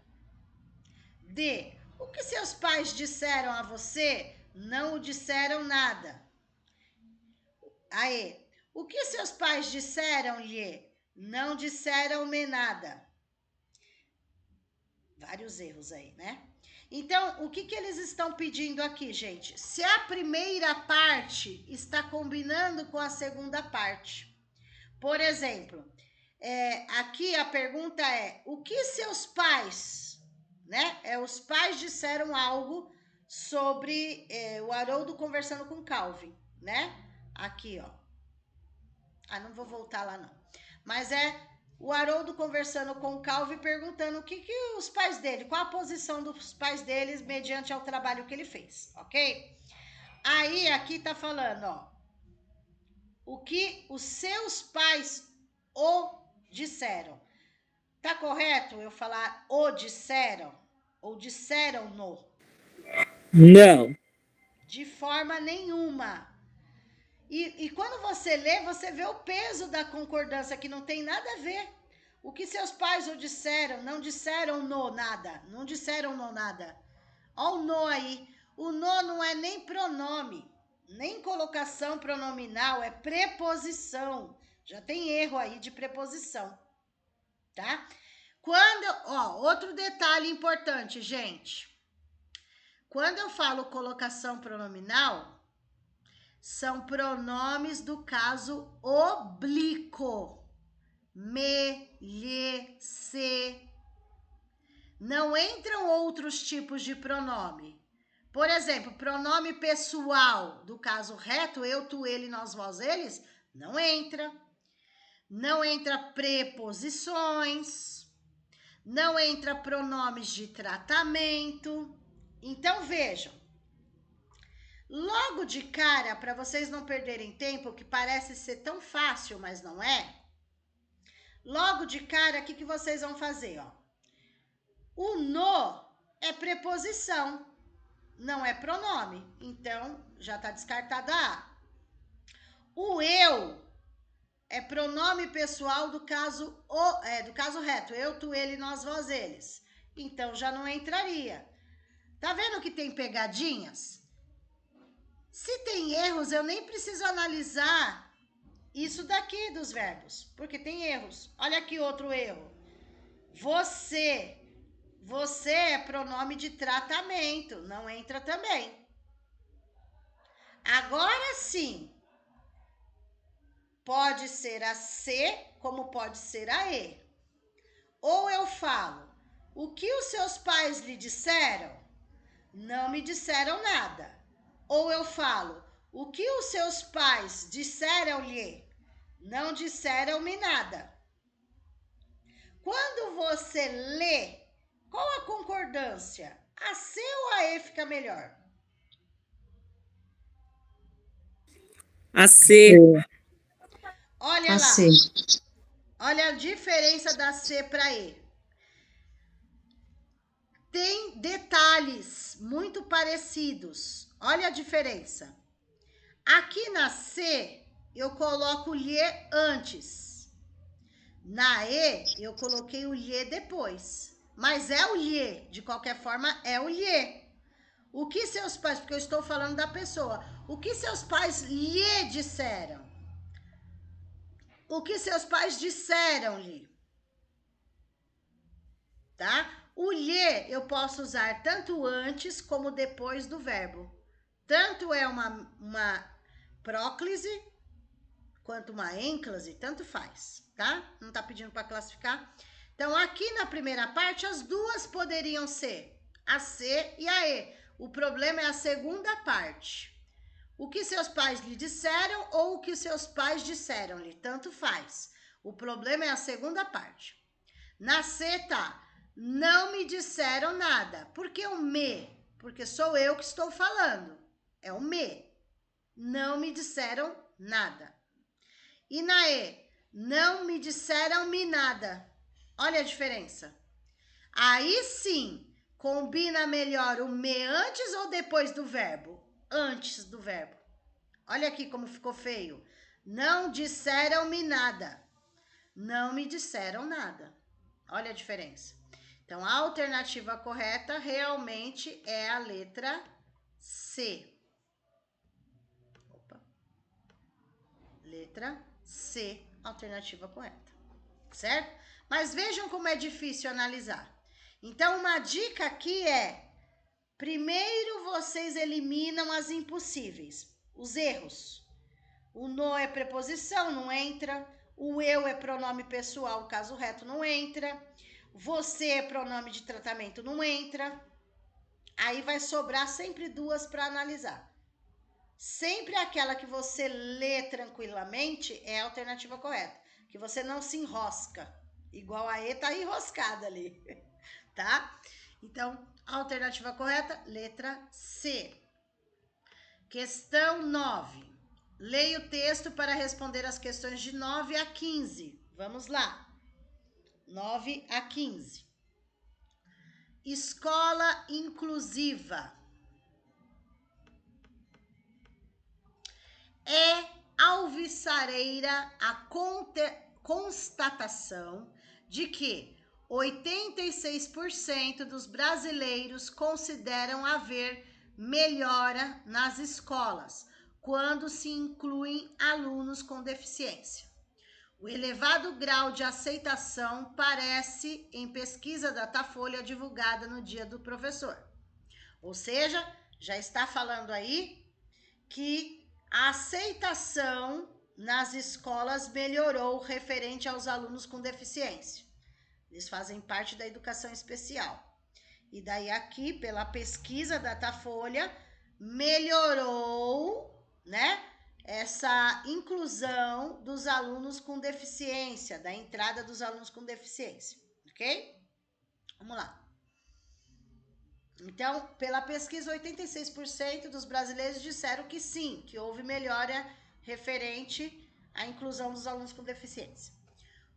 D. O que seus pais disseram a você? Não o disseram nada. Aê. O que seus pais disseram-lhe? Não disseram-me nada. Vários erros aí, né? Então, o que eles estão pedindo aqui, gente? Se a primeira parte está combinando com a segunda parte. Por exemplo, aqui a pergunta é: o que seus pais, né? Os pais disseram algo sobre o Haroldo conversando com Calvin, né? Aqui, ó. Não vou voltar lá, não. Mas o Haroldo conversando com o Calvin, perguntando o que os pais dele, qual a posição dos pais deles mediante ao trabalho que ele fez, ok? Aí, aqui tá falando, ó, o que os seus pais o disseram. Tá correto eu falar o disseram? Ou disseram no? Não. De forma nenhuma. E quando você lê, você vê o peso da concordância, que não tem nada a ver. O que seus pais o disseram, não disseram no nada. Não disseram no nada. Olha o no aí. O no não é nem pronome, nem colocação pronominal, é preposição. Já tem erro aí de preposição, tá? Outro detalhe importante, gente. Quando eu falo colocação pronominal, são pronomes do caso oblíquo. Me, lhe, se. Não entram outros tipos de pronome. Por exemplo, pronome pessoal, do caso reto, eu, tu, ele, nós, vós, eles, não entra. Não entra preposições. Não entra pronomes de tratamento. Então, vejam. Logo de cara, para vocês não perderem tempo, que parece ser tão fácil, mas não é. Logo de cara, o que vocês vão fazer? Ó? O no é preposição, não é pronome. Então, já está descartada a A. O eu é pronome pessoal do caso reto. Eu, tu, ele, nós, vós, eles. Então, já não entraria. Tá vendo que tem pegadinhas? Se tem erros, eu nem preciso analisar isso daqui dos verbos, porque tem erros. Olha aqui outro erro. Você. Você é pronome de tratamento, não entra também. Agora sim, pode ser a se, como pode ser a e. Ou eu falo, o que os seus pais lhe disseram? Não me disseram nada. Ou eu falo, o que os seus pais disseram-lhe? Não disseram-me nada. Quando você lê, qual a concordância? A C ou a E fica melhor? A C. Olha A lá. C. Olha a diferença da C para E. Tem detalhes muito parecidos. Olha a diferença. Aqui na C, eu coloco o lhe antes. Na E, eu coloquei o lhe depois. Mas é o lhe, de qualquer forma, é o lhe. O que seus pais, porque eu estou falando da pessoa, o que seus pais lhe disseram? O que seus pais disseram-lhe? Tá? O lhe eu posso usar tanto antes como depois do verbo. Tanto é uma próclise quanto uma ênclase, tanto faz, tá? Não tá pedindo para classificar. Então, aqui na primeira parte, as duas poderiam ser a C e a E. O problema é a segunda parte. O que seus pais lhe disseram ou o que seus pais disseram-lhe, tanto faz. O problema é a segunda parte. Na C tá, não me disseram nada. Por que o me? Porque sou eu que estou falando. É o me. Não me disseram nada. E na E, não me disseram-me nada. Olha a diferença. Aí sim, combina melhor o me antes ou depois do verbo? Antes do verbo. Olha aqui como ficou feio. Não disseram-me nada. Não me disseram nada. Olha a diferença. Então, a alternativa correta realmente é a letra C. Opa. Letra C, alternativa correta. Certo? Mas vejam como é difícil analisar. Então, uma dica aqui é: primeiro vocês eliminam as impossíveis, os erros. O no é preposição, não entra. O eu é pronome pessoal, caso reto, não entra. Você é pronome de tratamento, não entra. Aí vai sobrar sempre duas para analisar. Sempre aquela que você lê tranquilamente é a alternativa correta. Que você não se enrosca. Igual a E tá enroscada ali. Tá? Então, a alternativa correta, letra C. Questão 9. Leia o texto para responder as questões de 9 a 15. Vamos lá. 9 a 15. Escola inclusiva. É alvissareira a constatação de que 86% dos brasileiros consideram haver melhora nas escolas quando se incluem alunos com deficiência. O elevado grau de aceitação parece em pesquisa Datafolha divulgada no Dia do Professor. Ou seja, já está falando aí que a aceitação nas escolas melhorou referente aos alunos com deficiência. Eles fazem parte da educação especial. E daí aqui, pela pesquisa Datafolha, melhorou, né, essa inclusão dos alunos com deficiência, da entrada dos alunos com deficiência, ok? Vamos lá. Então, pela pesquisa, 86% dos brasileiros disseram que sim, que houve melhora referente à inclusão dos alunos com deficiência.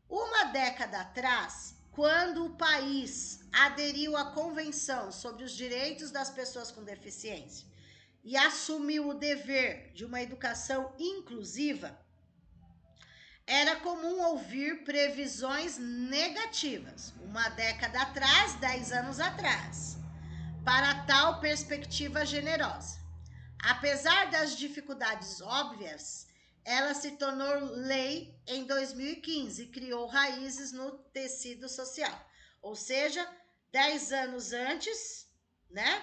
Uma década atrás, quando o país aderiu à Convenção sobre os Direitos das Pessoas com Deficiência e assumiu o dever de uma educação inclusiva, era comum ouvir previsões negativas, uma década atrás, 10 anos atrás, para tal perspectiva generosa. Apesar das dificuldades óbvias, ela se tornou lei em 2015 e criou raízes no tecido social. Ou seja, 10 anos antes, né,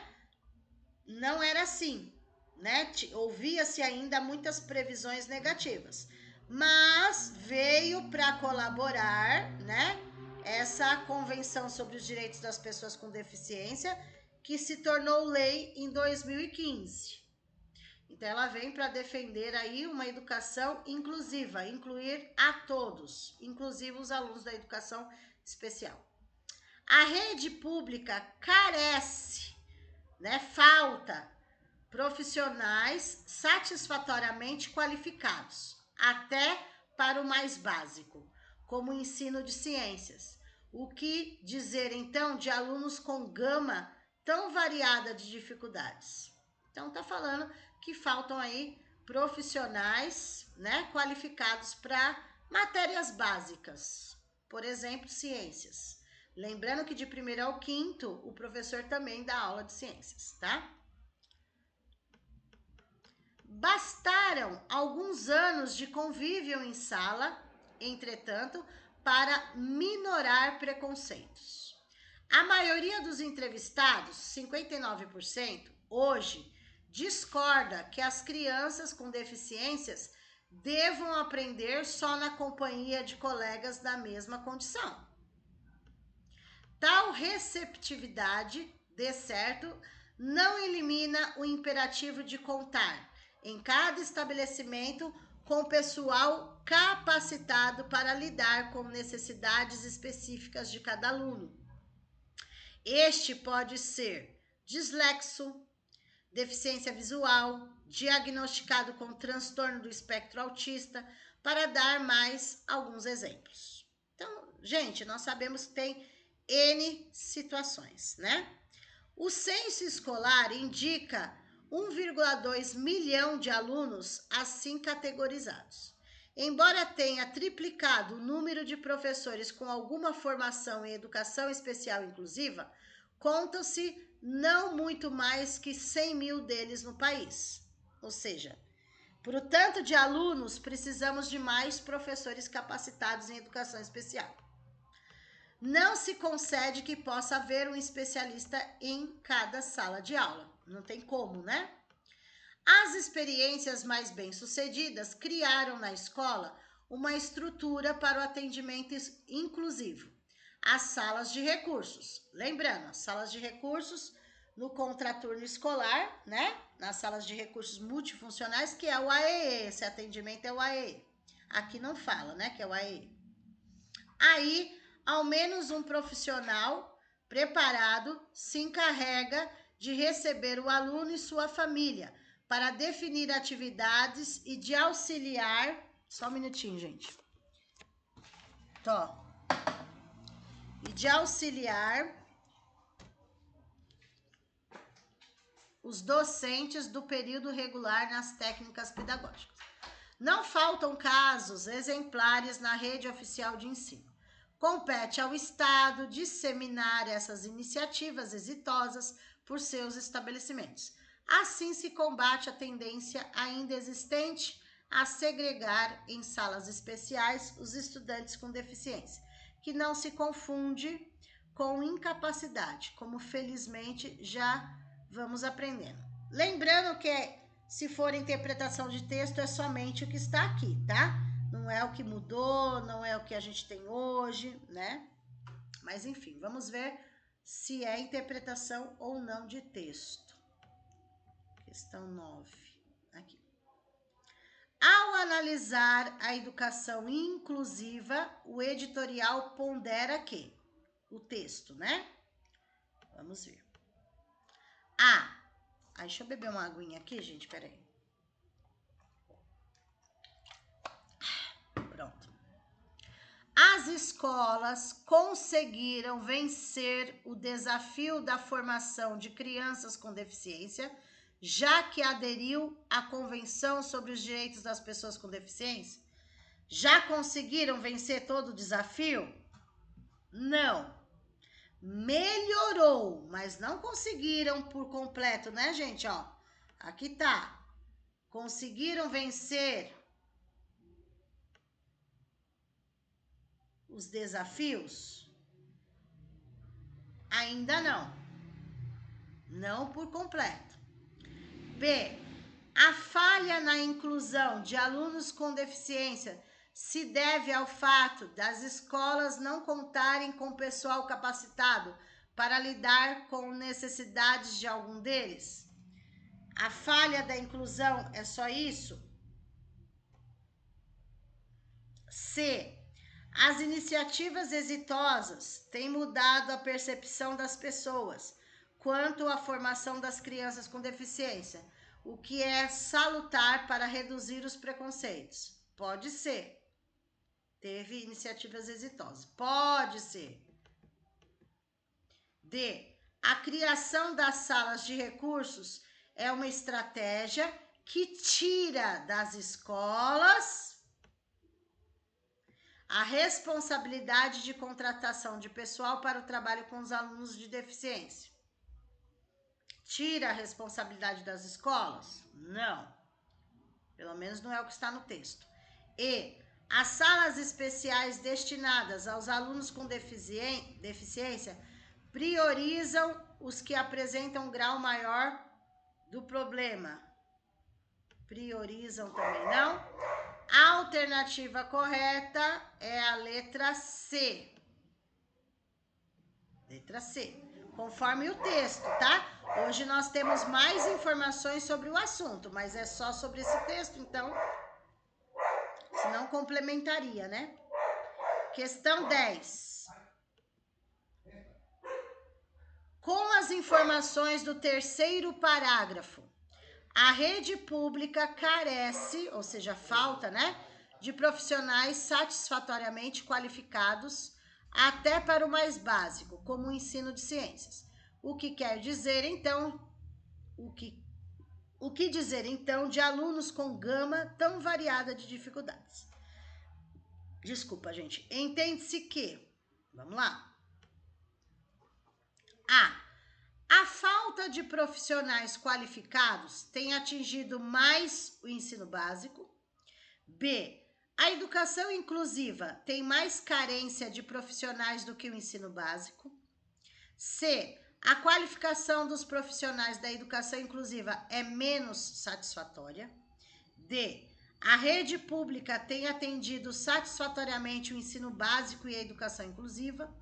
não era assim, né? Ouvia-se ainda muitas previsões negativas, mas veio para colaborar, né, essa Convenção sobre os Direitos das Pessoas com Deficiência, que se tornou lei em 2015. Então, ela vem para defender aí uma educação inclusiva, incluir a todos, inclusive os alunos da educação especial. A rede pública carece, né, falta profissionais satisfatoriamente qualificados, até para o mais básico, como o ensino de ciências. O que dizer, então, de alunos com gama tão variada de dificuldades? Então, está falando que faltam aí profissionais, né, qualificados para matérias básicas, por exemplo, ciências. Lembrando que de 1º ao 5º, o professor também dá aula de ciências, tá? Bastaram alguns anos de convívio em sala, entretanto, para minorar preconceitos. A maioria dos entrevistados, 59%, hoje, discorda que as crianças com deficiências devam aprender só na companhia de colegas da mesma condição. Tal receptividade, de certo, não elimina o imperativo de contar em cada estabelecimento com pessoal capacitado para lidar com necessidades específicas de cada aluno. Este pode ser dislexo, deficiência visual, diagnosticado com transtorno do espectro autista, para dar mais alguns exemplos. Então, gente, nós sabemos que tem N situações, né? O censo escolar indica 1,2 milhão de alunos assim categorizados. Embora tenha triplicado o número de professores com alguma formação em educação especial inclusiva, contam-se não muito mais que 100 mil deles no país. Ou seja, por o tanto de alunos, precisamos de mais professores capacitados em educação especial. Não se concede que possa haver um especialista em cada sala de aula. Não tem como, né? As experiências mais bem-sucedidas criaram na escola uma estrutura para o atendimento inclusivo. As salas de recursos. Lembrando, as salas de recursos no contraturno escolar, né? Nas salas de recursos multifuncionais, que é o AEE. Esse atendimento é o AEE. Aqui não fala, né? Que é o AEE. Aí, ao menos um profissional preparado se encarrega de receber o aluno e sua família para definir atividades e de auxiliar... Só um minutinho, gente. E de auxiliar os docentes do período regular nas técnicas pedagógicas. Não faltam casos exemplares na rede oficial de ensino. Compete ao Estado disseminar essas iniciativas exitosas por seus estabelecimentos. Assim se combate a tendência ainda existente a segregar em salas especiais os estudantes com deficiência, que não se confunde com incapacidade, como felizmente já vamos aprendendo. Lembrando que se for interpretação de texto é somente o que está aqui, tá? Não é o que mudou, não é o que a gente tem hoje, né? Mas enfim, vamos ver se é interpretação ou não de texto. Questão 9, aqui. Ao analisar a educação inclusiva, o editorial pondera que? O texto, né? Vamos ver. Deixa eu beber uma aguinha aqui, gente, peraí. Pronto. As escolas conseguiram vencer o desafio da formação de crianças com deficiência, já que aderiu à Convenção sobre os Direitos das Pessoas com Deficiência? Já conseguiram vencer todo o desafio? Não. Melhorou, mas não conseguiram por completo, né, gente? Ó, aqui tá. Conseguiram vencer os desafios? Ainda não. Não por completo. B. A falha na inclusão de alunos com deficiência se deve ao fato das escolas não contarem com pessoal capacitado para lidar com necessidades de algum deles? A falha da inclusão é só isso? C. As iniciativas exitosas têm mudado a percepção das pessoas quanto à formação das crianças com deficiência, o que é salutar para reduzir os preconceitos? Pode ser. Teve iniciativas exitosas. Pode ser. D. A criação das salas de recursos é uma estratégia que tira das escolas a responsabilidade de contratação de pessoal para o trabalho com os alunos de deficiência. Tira a responsabilidade das escolas? Não. Pelo menos não é o que está no texto. E as salas especiais destinadas aos alunos com deficiência priorizam os que apresentam um grau maior do problema. Priorizam também não. A alternativa correta é a letra C. Letra C. Conforme o texto, tá? Hoje nós temos mais informações sobre o assunto, mas é só sobre esse texto, então, senão complementaria, né? Questão 10. Com as informações do terceiro parágrafo, a rede pública carece, ou seja, falta, né, de profissionais satisfatoriamente qualificados até para o mais básico, como o ensino de ciências. O que quer dizer, então, o que dizer, então, de alunos com gama tão variada de dificuldades? Desculpa, gente. Entende-se que, vamos lá. A falta de profissionais qualificados tem atingido mais o ensino básico. B. A educação inclusiva tem mais carência de profissionais do que o ensino básico. C. A qualificação dos profissionais da educação inclusiva é menos satisfatória. D. A rede pública tem atendido satisfatoriamente o ensino básico e a educação inclusiva.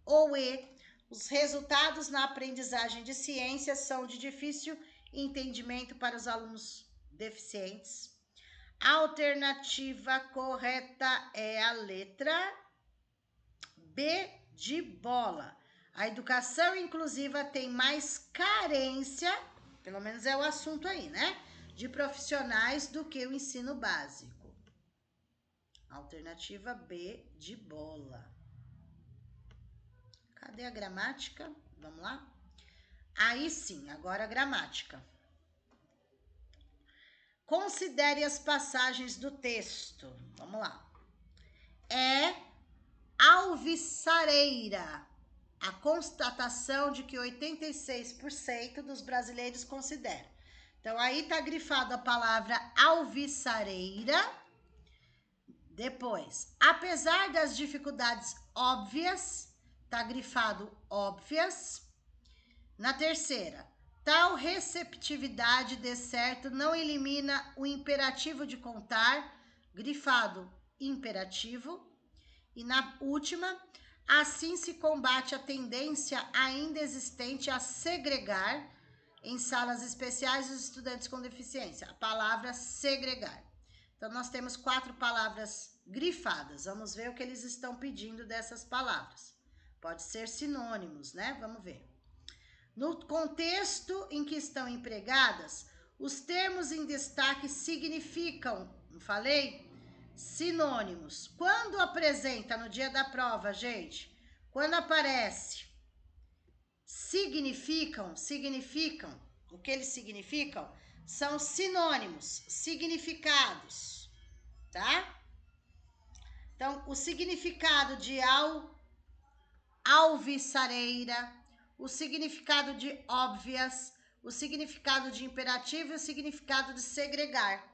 Ou E. Os resultados na aprendizagem de ciências são de difícil entendimento para os alunos deficientes. A alternativa correta é a letra B de bola. A educação inclusiva tem mais carência, pelo menos é o assunto aí, né? De profissionais do que o ensino básico. Alternativa B de bola. Cadê a gramática? Vamos lá? Aí sim, agora a gramática. Considere as passagens do texto. Vamos lá. É alvissareira a constatação de que 86% dos brasileiros consideram Então, aí tá grifado a palavra alvissareira. Depois, apesar das dificuldades óbvias, tá grifado óbvias. Na terceira, tal receptividade de certo não elimina o imperativo de contar, grifado imperativo. E na última, assim se combate a tendência ainda existente a segregar em salas especiais os estudantes com deficiência. A palavra segregar. Então, nós temos 4 palavras grifadas. Vamos ver o que eles estão pedindo dessas palavras. Pode ser sinônimos, né? Vamos ver. No contexto em que estão empregadas, os termos em destaque significam, não falei? Sinônimos. Quando apresenta no dia da prova, gente, quando aparece significam, o que eles significam são sinônimos, significados, tá? Então, o significado de alvissareira, o significado de óbvias, o significado de imperativo e o significado de segregar.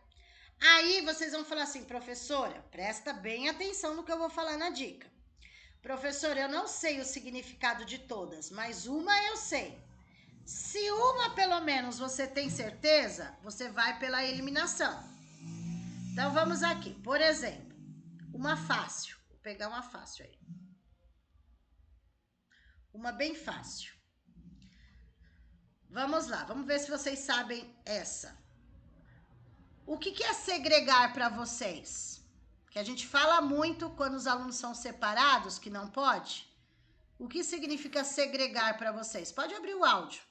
Aí vocês vão falar assim, professora, presta bem atenção no que eu vou falar na dica. Professora, eu não sei o significado de todas, mas uma eu sei. Se uma pelo menos você tem certeza, você vai pela eliminação. Então vamos aqui, por exemplo, uma fácil. Vou pegar uma fácil aí. Uma bem fácil. Vamos lá, vamos ver se vocês sabem essa. O que é segregar para vocês? Que a gente fala muito quando os alunos são separados, que não pode. O que significa segregar para vocês? Pode abrir o áudio.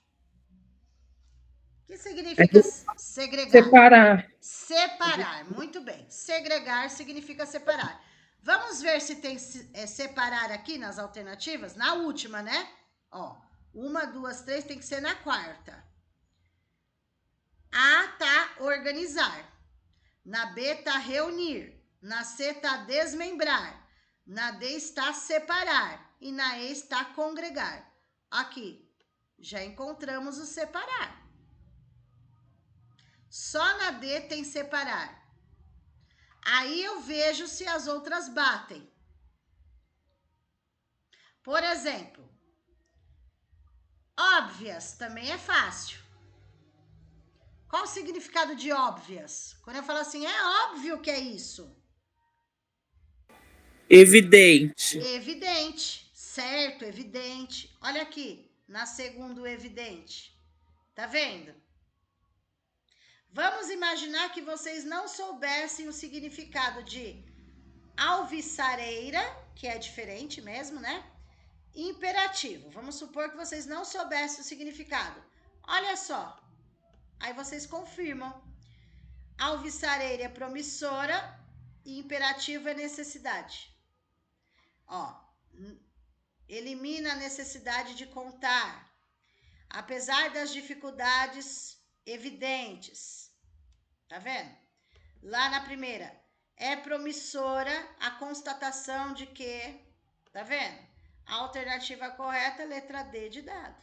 O que significa segregar? Separar. Separar, muito bem. Segregar significa separar. Vamos ver se tem separar aqui nas alternativas? Na última, né? Ó, 1, 2, 3, tem que ser na quarta. A tá organizar. Na B tá reunir. Na C tá desmembrar. Na D está separar. E na E está congregar. Aqui, já encontramos o separar. Só na D tem separar. Aí eu vejo se as outras batem. Por exemplo, óbvias também é fácil. Qual o significado de óbvias? Quando eu falo assim, é óbvio que é isso. Evidente. Evidente, certo, evidente. Olha aqui, na segunda, evidente. Tá vendo? Vamos imaginar que vocês não soubessem o significado de alvissareira, que é diferente mesmo, né? Imperativo. Vamos supor que vocês não soubessem o significado. Olha só. Aí vocês confirmam. Alvissareira é promissora e imperativo é necessidade. Ó, elimina a necessidade de contar. Apesar das dificuldades evidentes. Tá vendo? Lá na primeira, é promissora a constatação de que, tá vendo? A alternativa correta é letra D de dado.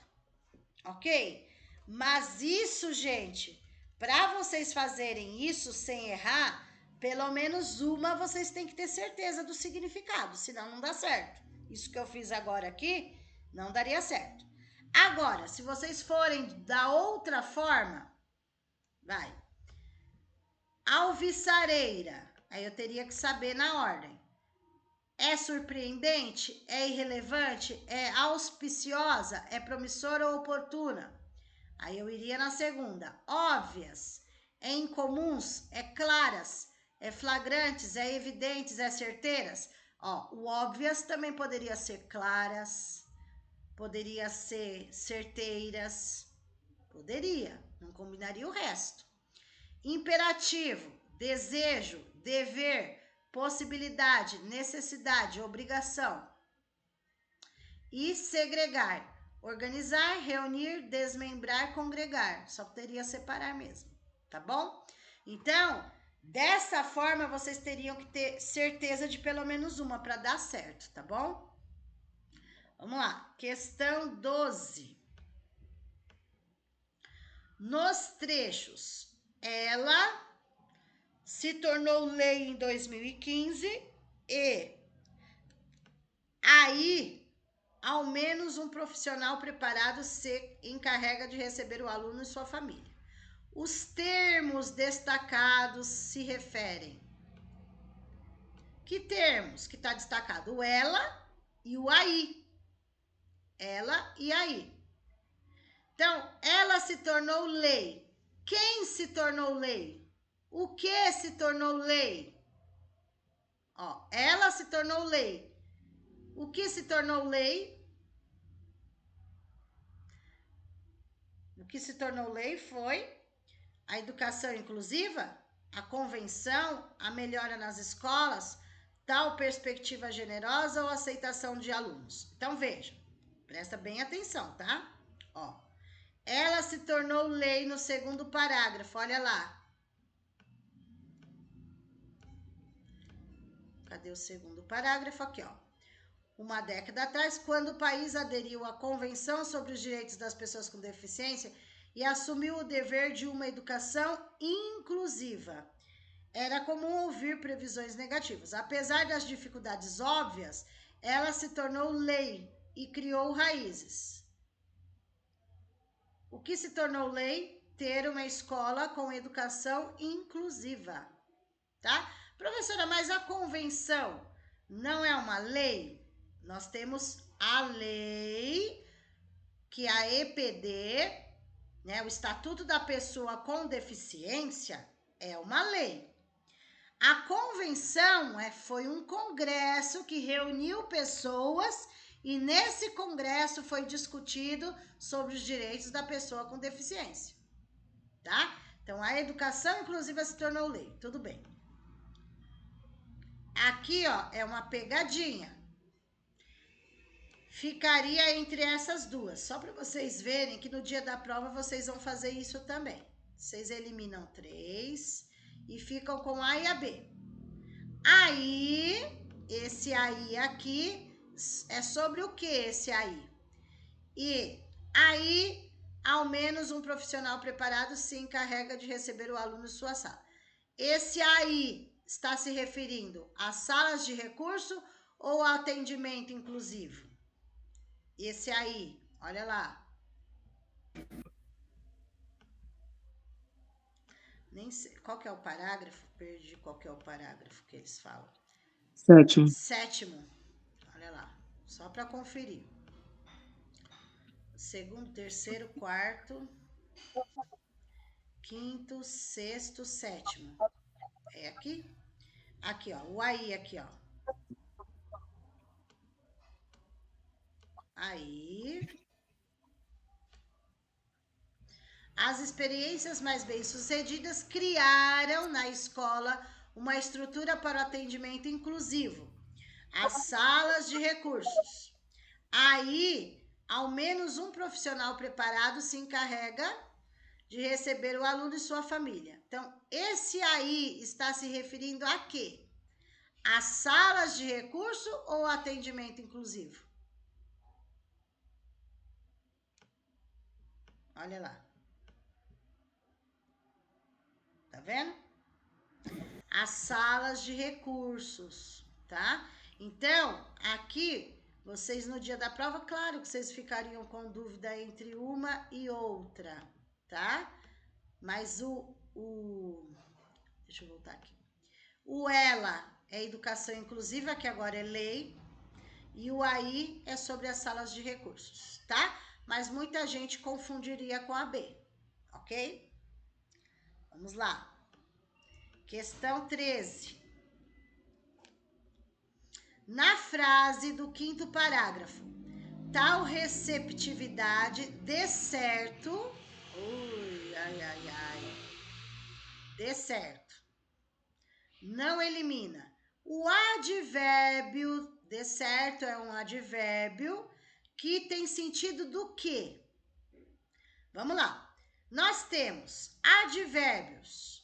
Ok? Mas isso, gente, para vocês fazerem isso sem errar, pelo menos uma vocês têm que ter certeza do significado, senão não dá certo. Isso que eu fiz agora aqui, não daria certo. Agora, se vocês forem da outra forma, vai. Alvissareira, aí eu teria que saber na ordem. É surpreendente? É irrelevante? É auspiciosa? É promissora ou oportuna? Aí eu iria na segunda. Óbvias, é incomuns, é claras, é flagrantes, é evidentes, é certeiras. Ó, o óbvias também poderia ser claras, poderia ser certeiras, poderia, não combinaria o resto. Imperativo, desejo, dever, possibilidade, necessidade, obrigação. E segregar, organizar, reunir, desmembrar, congregar. Só poderia separar mesmo, tá bom? Então, dessa forma, vocês teriam que ter certeza de pelo menos uma para dar certo, tá bom? Vamos lá, questão 12. nos trechos, ela se tornou lei em 2015 e aí, ao menos um profissional preparado se encarrega de receber o aluno e sua família. Os termos destacados se referem. Que termos que está destacado? O ela e o aí. Ela e aí. Então, ela se tornou lei. Quem se tornou lei? O que se tornou lei? Ó, ela se tornou lei. O que se tornou lei? O que se tornou lei foi a educação inclusiva, a convenção, a melhora nas escolas, tal perspectiva generosa ou aceitação de alunos. Então, veja, presta bem atenção, tá? Ó, ela se tornou lei no segundo parágrafo, olha lá. Cadê o segundo parágrafo? Aqui, ó. Uma década atrás, quando o país aderiu à Convenção sobre os Direitos das Pessoas com Deficiência e assumiu o dever de uma educação inclusiva. Era comum ouvir previsões negativas. Apesar das dificuldades óbvias, ela se tornou lei e criou raízes. O que se tornou lei? Ter uma escola com educação inclusiva, tá? Professora, mas a convenção não é uma lei? Nós temos a lei, que é a EPD, né? O Estatuto da Pessoa com Deficiência é uma lei. A convenção foi um congresso que reuniu pessoas e nesse congresso foi discutido sobre os direitos da pessoa com deficiência, tá? Então, a educação inclusiva se tornou lei, tudo bem. Aqui, ó, é uma pegadinha. Ficaria entre essas duas, só para vocês verem que no dia da prova vocês vão fazer isso também. Vocês eliminam 3 e ficam com A e a B. Aí, esse aí aqui é sobre o que esse aí? E aí, ao menos um profissional preparado se encarrega de receber o aluno em sua sala. Esse aí está se referindo às salas de recurso ou ao atendimento inclusivo? Esse aí, olha lá. Nem sei, qual que é o parágrafo? Perdi qual que é o parágrafo que eles falam. 7º. 7º. Olha lá, só para conferir. 2º, 3º, 4º, 5º, 6º, 7º. É aqui? Aqui, ó, o aí aqui, ó. Aí. As experiências mais bem-sucedidas criaram na escola uma estrutura para o atendimento inclusivo. As salas de recursos. Aí, ao menos um profissional preparado se encarrega de receber o aluno e sua família. Então, esse aí está se referindo a quê? As salas de recurso ou atendimento inclusivo? Olha lá. Tá vendo? As salas de recursos, tá? Então, aqui, vocês no dia da prova, claro que vocês ficariam com dúvida entre uma e outra, tá? Mas deixa eu voltar aqui. O ela é educação inclusiva, que agora é lei, e o aí é sobre as salas de recursos, tá? Mas muita gente confundiria com a B, ok? Vamos lá. Questão 13. Na frase do 5º parágrafo, tal receptividade de certo, de certo, não elimina. O advérbio de certo é um advérbio que tem sentido do quê? Vamos lá. Nós temos advérbios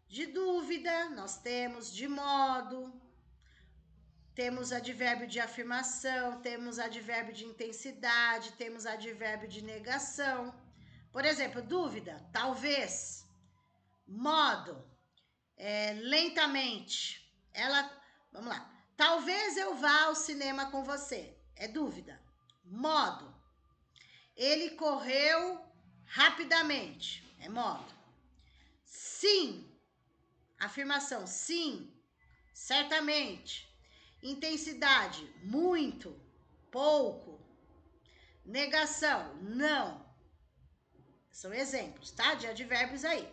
de dúvida, nós temos de modo, temos advérbio de afirmação, temos advérbio de intensidade, temos advérbio de negação. Por exemplo, dúvida, talvez, modo, lentamente. Vamos lá. Talvez eu vá ao cinema com você. É dúvida. Modo. Ele correu rapidamente. É modo. Sim. Afirmação. Sim. Certamente. Intensidade. Muito. Pouco. Negação. Não. São exemplos, tá? De advérbios aí.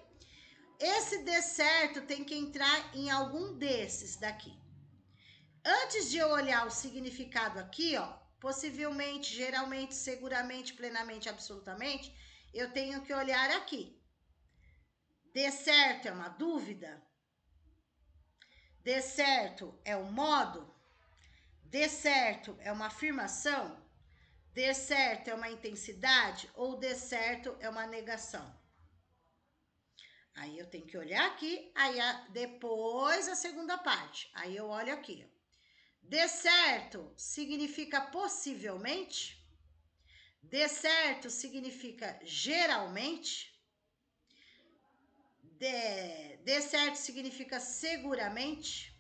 Esse de certo tem que entrar em algum desses daqui. Antes de eu olhar o significado aqui, ó, possivelmente, geralmente, seguramente, plenamente, absolutamente, eu tenho que olhar aqui. De certo é uma dúvida? De certo é um modo? De certo é uma afirmação? De certo é uma intensidade? Ou de certo é uma negação? Aí eu tenho que olhar aqui, aí depois a segunda parte. Aí eu olho aqui, ó. De certo significa possivelmente. De certo significa geralmente. De certo significa seguramente,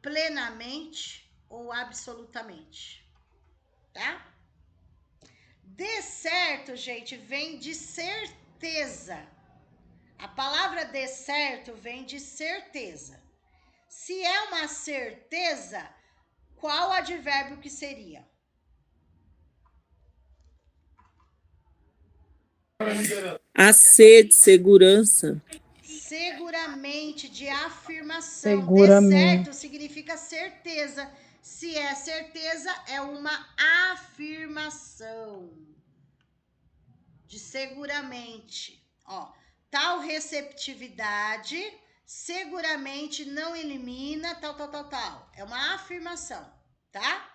plenamente ou absolutamente. Tá? De certo, gente, vem de certeza. A palavra de certo vem de certeza. Se é uma certeza, qual advérbio que seria? A C de segurança. Seguramente, de afirmação. Seguramente. De certo significa certeza. Se é certeza, é uma afirmação. De seguramente. Ó, tal receptividade seguramente não elimina tal. É uma afirmação, tá?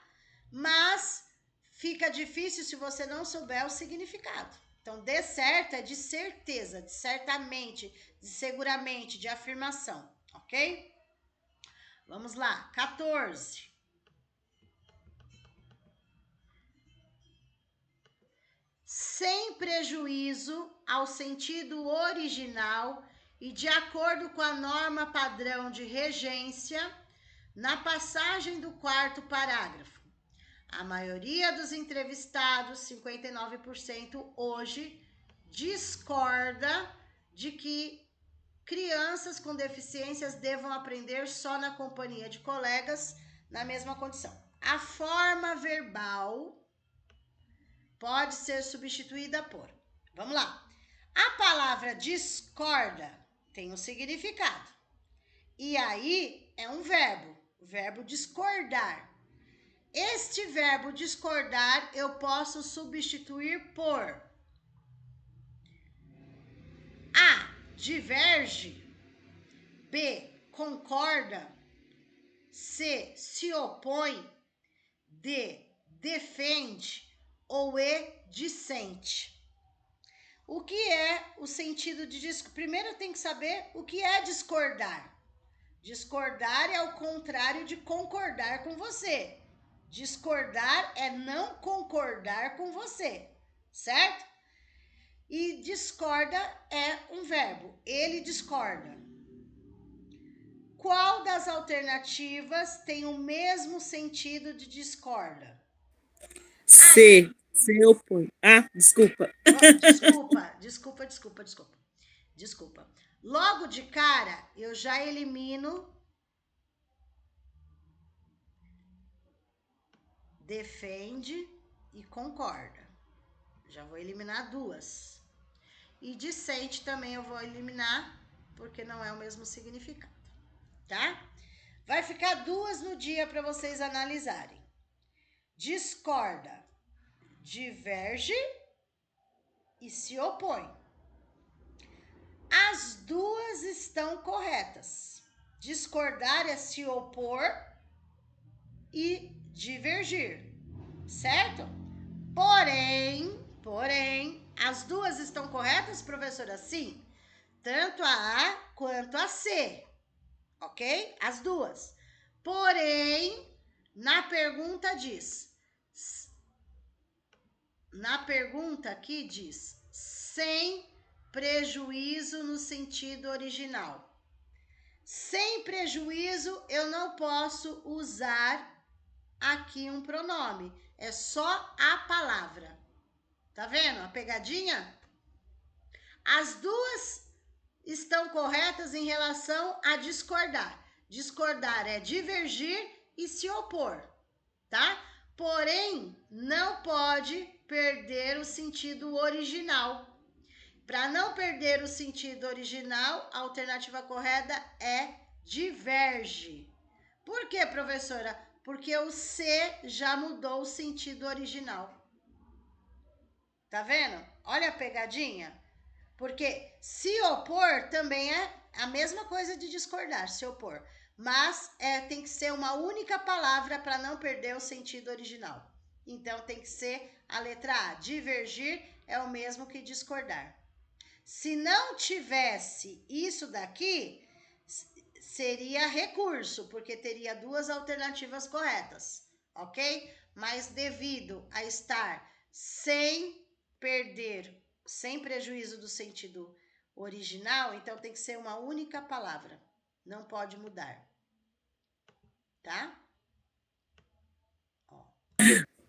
Mas fica difícil se você não souber o significado. Então, de certo é de certeza, de certamente, de seguramente, de afirmação, ok? Vamos lá, 14. Sem prejuízo ao sentido original e de acordo com a norma padrão de regência, na passagem do quarto parágrafo. A maioria dos entrevistados, 59% hoje, discorda de que crianças com deficiências devam aprender só na companhia de colegas na mesma condição. A forma verbal pode ser substituída por... Vamos lá. A palavra discorda tem um significado. E aí é um verbo, o verbo discordar. Este verbo discordar eu posso substituir por A, diverge, B, concorda, C, se opõe, D, defende ou E, dissente. O que é o sentido de discordar? Primeiro tem que saber o que é discordar. Discordar é o contrário de concordar com você. Discordar é não concordar com você, certo? E discorda é um verbo. Ele discorda. Qual das alternativas tem o mesmo sentido de discorda? C. Se opõe. Ah, desculpa. Desculpa. Logo de cara, eu já elimino defende e concorda. Já vou eliminar duas. E dissente também eu vou eliminar, porque não é o mesmo significado, tá? Vai ficar duas no dia para vocês analisarem. Discorda, diverge e se opõe. As duas estão corretas. Discordar é se opor e divergir, certo? Porém, as duas estão corretas, professora? Sim, tanto a A quanto a C, ok? As duas. Porém, na pergunta aqui diz, sem prejuízo no sentido original. Sem prejuízo, eu não posso usar aqui um pronome. É só a palavra. Tá vendo a pegadinha? As duas estão corretas em relação a discordar. Discordar é divergir e se opor, tá? Porém, não pode perder o sentido original. Para não perder o sentido original, a alternativa correta é diverge. Por quê, professora? Porque o C já mudou o sentido original. Tá vendo? Olha a pegadinha. Porque se opor também é a mesma coisa de discordar, se opor. Mas tem que ser uma única palavra para não perder o sentido original. Então tem que ser a letra A. Divergir é o mesmo que discordar. Se não tivesse isso daqui, seria recurso, porque teria duas alternativas corretas, ok? Mas devido a estar sem perder, sem prejuízo do sentido original, então tem que ser uma única palavra, não pode mudar, tá?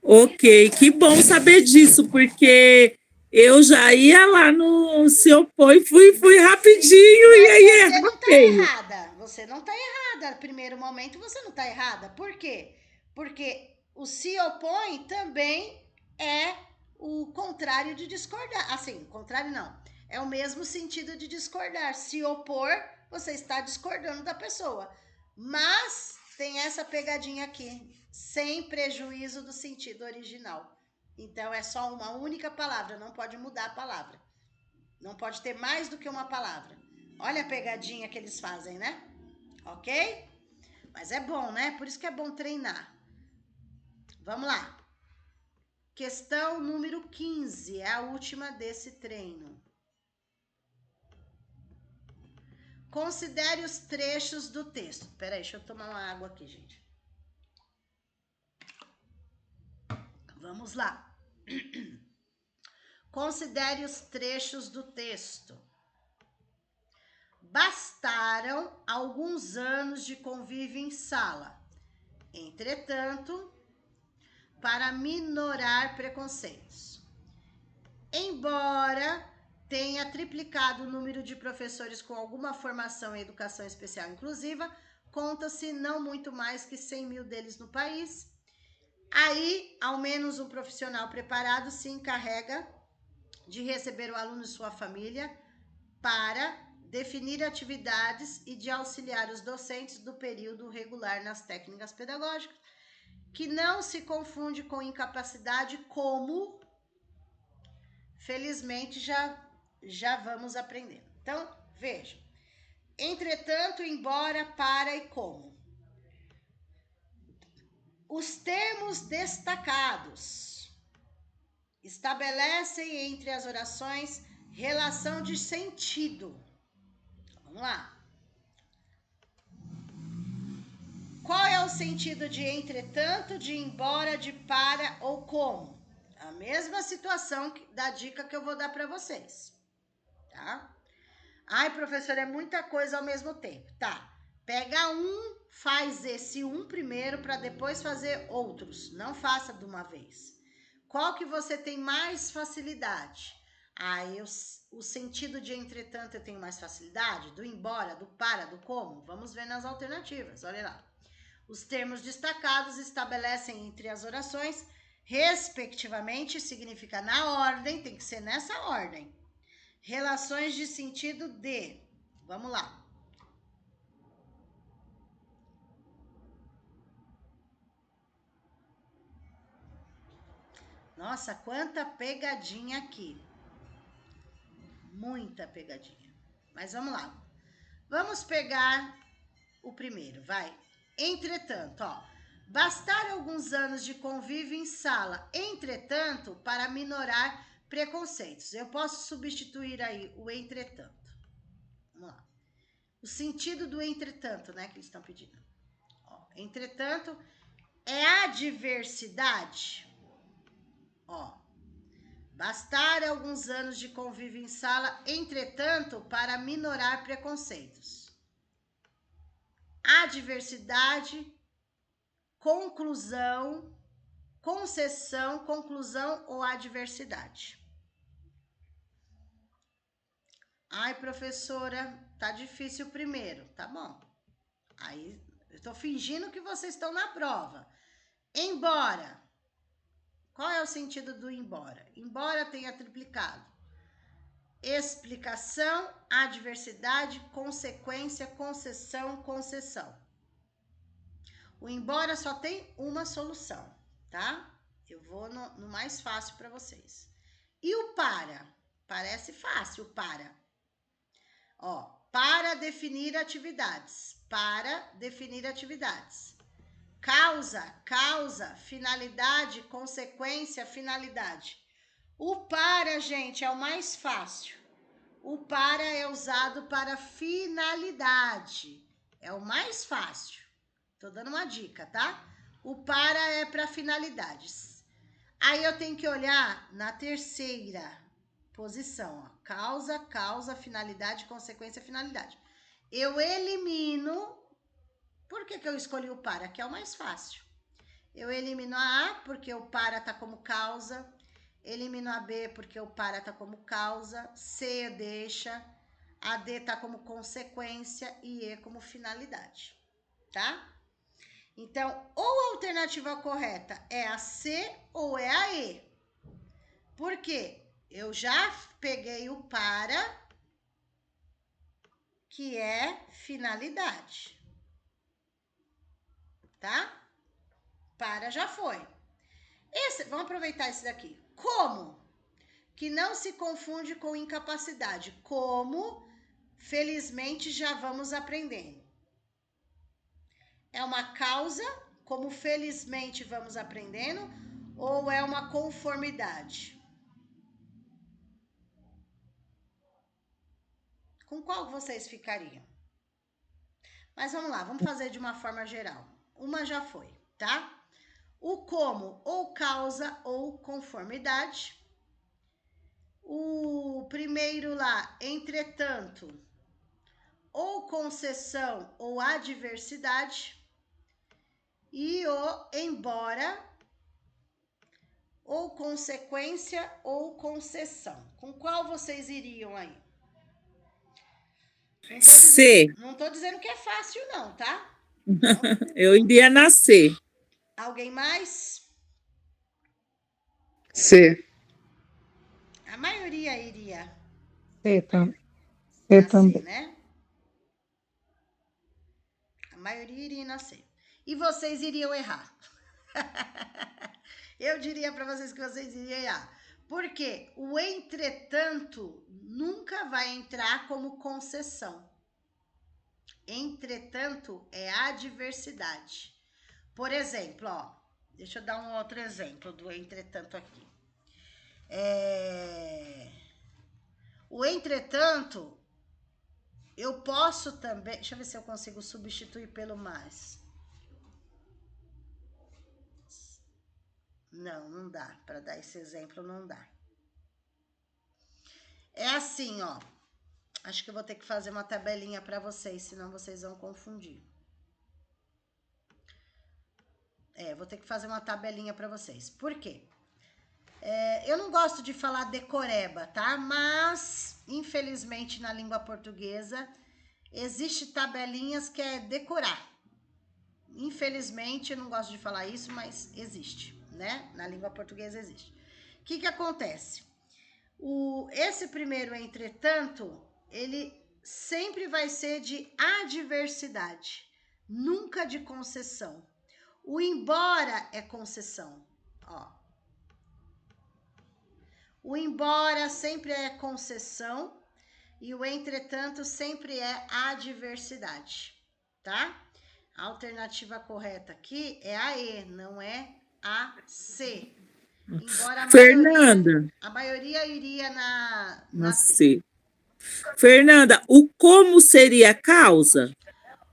Ok, que bom saber disso, porque eu já ia lá no se opor e fui rapidinho e aí Você não tá errei. errada, você não tá errada. No primeiro momento você não tá errada. Por quê? Porque o se opõe também é o contrário de discordar. Assim, contrário não. É o mesmo sentido de discordar. Se opor, você está discordando da pessoa. Mas tem essa pegadinha aqui, sem prejuízo do sentido original. Então é só uma única palavra, não pode mudar a palavra. Não pode ter mais do que uma palavra. Olha a pegadinha que eles fazem, né? Ok? Mas é bom, né? Por isso que é bom treinar. Vamos lá. Questão número 15, é a última desse treino. Considere os trechos do texto. Peraí, deixa eu tomar uma água aqui, gente. Vamos lá. Considere os trechos do texto. Bastaram alguns anos de convívio em sala. Entretanto, para minorar preconceitos. Embora tenha triplicado o número de professores com alguma formação em educação especial inclusiva, conta-se não muito mais que 100 mil deles no país. Aí, ao menos um profissional preparado se encarrega de receber o aluno e sua família para definir atividades e de auxiliar os docentes do período regular nas técnicas pedagógicas, que não se confunde com incapacidade, como felizmente já vamos aprender. Então, veja. Entretanto, embora, para e como. Os termos destacados estabelecem entre as orações relação de sentido. Vamos lá. Qual é o sentido de entretanto, de embora, de para ou como? A mesma situação da dica que eu vou dar para vocês, tá? Ai, professor, é muita coisa ao mesmo tempo. Tá, pega um, faz esse um primeiro para depois fazer outros. Não faça de uma vez. Qual que você tem mais facilidade? O sentido de entretanto eu tenho mais facilidade? Do embora, do para, do como? Vamos ver nas alternativas, olha lá. Os termos destacados estabelecem entre as orações, respectivamente, significa na ordem, tem que ser nessa ordem. Relações de sentido de. Vamos lá. Nossa, quanta pegadinha aqui. Muita pegadinha. Mas vamos lá. Vamos pegar o primeiro, vai. Entretanto, ó. Bastar alguns anos de convívio em sala, entretanto, para minorar preconceitos. Eu posso substituir aí o entretanto. Vamos lá. O sentido do entretanto, né, que eles estão pedindo. Ó, entretanto, é a diversidade. Ó, Bastar alguns anos de convívio em sala, entretanto, para minorar preconceitos. Adversidade, conclusão, concessão, conclusão ou adversidade. Ai, professora, tá difícil o primeiro. Tá bom. Aí, eu tô fingindo que vocês estão na prova. Embora. Qual é o sentido do embora? Embora tenha triplicado. Explicação, adversidade, consequência, concessão, concessão. O embora só tem uma solução, tá? Eu vou no mais fácil para vocês. E o para? Parece fácil o para. Ó, para definir atividades. Para definir atividades. Causa, causa, finalidade, consequência, finalidade. O para, gente, é o mais fácil. O para é usado para finalidade. É o mais fácil. Tô dando uma dica, tá? O para é para finalidades. Aí eu tenho que olhar na terceira posição, ó. Causa, causa, finalidade, consequência, finalidade. Eu elimino. Por que eu escolhi o para? Que é o mais fácil. Eu elimino a A porque o para tá como causa. Elimino a B porque o para tá como causa. C deixa. A D tá como consequência e E como finalidade. Tá? Então, ou a alternativa correta é a C ou é a E. Por quê? Eu já peguei o para, que é finalidade. Tá? Para já foi. Vamos aproveitar esse daqui. Como? Que não se confunde com incapacidade. Como, felizmente, já vamos aprendendo. É uma causa, como felizmente vamos aprendendo, ou é uma conformidade? Com qual vocês ficariam? Mas vamos lá, vamos fazer de uma forma geral. Uma já foi, tá? O como, ou causa ou conformidade. O primeiro lá, entretanto, ou concessão ou adversidade. E o embora, ou consequência ou concessão. Com qual vocês iriam aí? C. Não tô dizendo que é fácil não, tá? Eu iria na C. Alguém mais? C. A maioria iria C também. na C, né? A maioria iria nascer. E vocês iriam errar. Eu diria para vocês que vocês iriam errar. Porque o entretanto nunca vai entrar como concessão. Entretanto é adversidade. Por exemplo, ó, deixa eu dar um outro exemplo do entretanto aqui. O entretanto, eu posso também... Deixa eu ver se eu consigo substituir pelo mais. Não, não dá. Para dar esse exemplo, não dá. É assim, ó. Acho que eu vou ter que fazer uma tabelinha para vocês, senão vocês vão confundir. Vou ter que fazer uma tabelinha para vocês. Por quê? Eu não gosto de falar decoreba, tá? Mas, infelizmente, na língua portuguesa, existe tabelinhas que é decorar. Infelizmente, eu não gosto de falar isso, mas existe, né? Na língua portuguesa existe. O que acontece? Esse primeiro, entretanto, ele sempre vai ser de adversidade, nunca de concessão. O embora é concessão, ó. O embora sempre é concessão e o entretanto sempre é adversidade, tá? A alternativa correta aqui é a E, não é a C. Embora Fernanda. A maioria iria na C. Fernanda, o como seria a causa?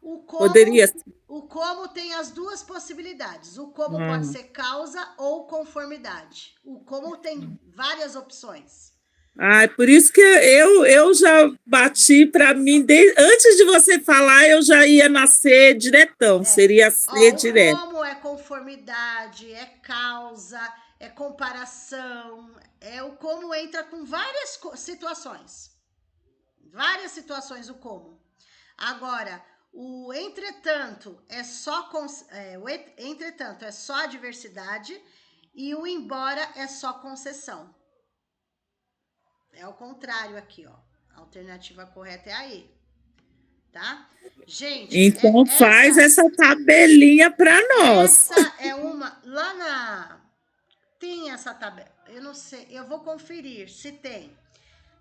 O O como tem as duas possibilidades. O como pode ser causa ou conformidade. O como tem várias opções. Ah, por isso que eu já bati para mim, antes de você falar, eu já ia nascer diretão, seria ser direto. O como é conformidade, é causa, é comparação, o como entra com várias situações. Várias situações o como. Agora, o entretanto é só entretanto é só adversidade e o embora é só concessão. É o contrário aqui, ó. A alternativa correta é aí. Tá? Gente, então faz essa tabelinha para nós. Essa é uma lá tem essa tabela. Eu não sei, eu vou conferir se tem.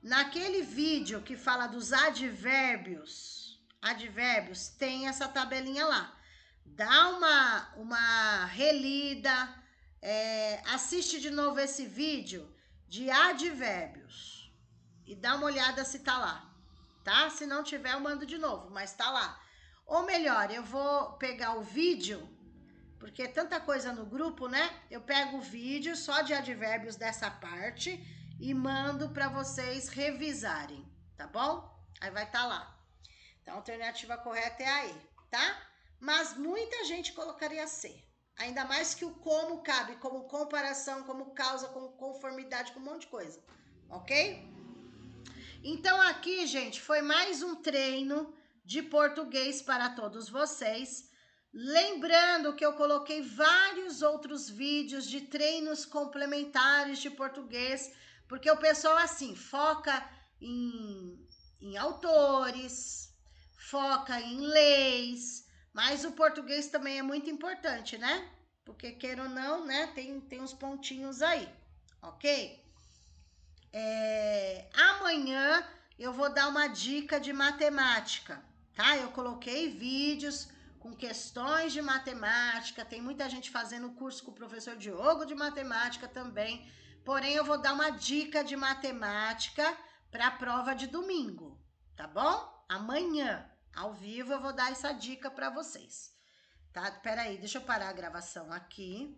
Naquele vídeo que fala dos advérbios, tem essa tabelinha lá. Dá uma relida, assiste de novo esse vídeo de advérbios e dá uma olhada se tá lá, tá? Se não tiver, eu mando de novo, mas tá lá. Ou melhor, eu vou pegar o vídeo, porque é tanta coisa no grupo, né? Eu pego o vídeo só de advérbios dessa parte e mando para vocês revisarem, tá bom? Aí vai estar lá. Então, a alternativa correta é aí, tá? Mas muita gente colocaria C. Ainda mais que o como cabe, como comparação, como causa, como conformidade, com um monte de coisa, ok? Então, aqui, gente, foi mais um treino de português para todos vocês. Lembrando que eu coloquei vários outros vídeos de treinos complementares de português, porque o pessoal, assim, foca em autores, foca em leis, mas o português também é muito importante, né? Porque, queira ou não, né, tem uns pontinhos aí, ok? Amanhã eu vou dar uma dica de matemática, tá? Eu coloquei vídeos com questões de matemática, tem muita gente fazendo curso com o professor Diogo de matemática também, porém eu vou dar uma dica de matemática para a prova de domingo, tá bom? Amanhã, ao vivo, eu vou dar essa dica para vocês, tá? Peraí, deixa eu parar a gravação aqui.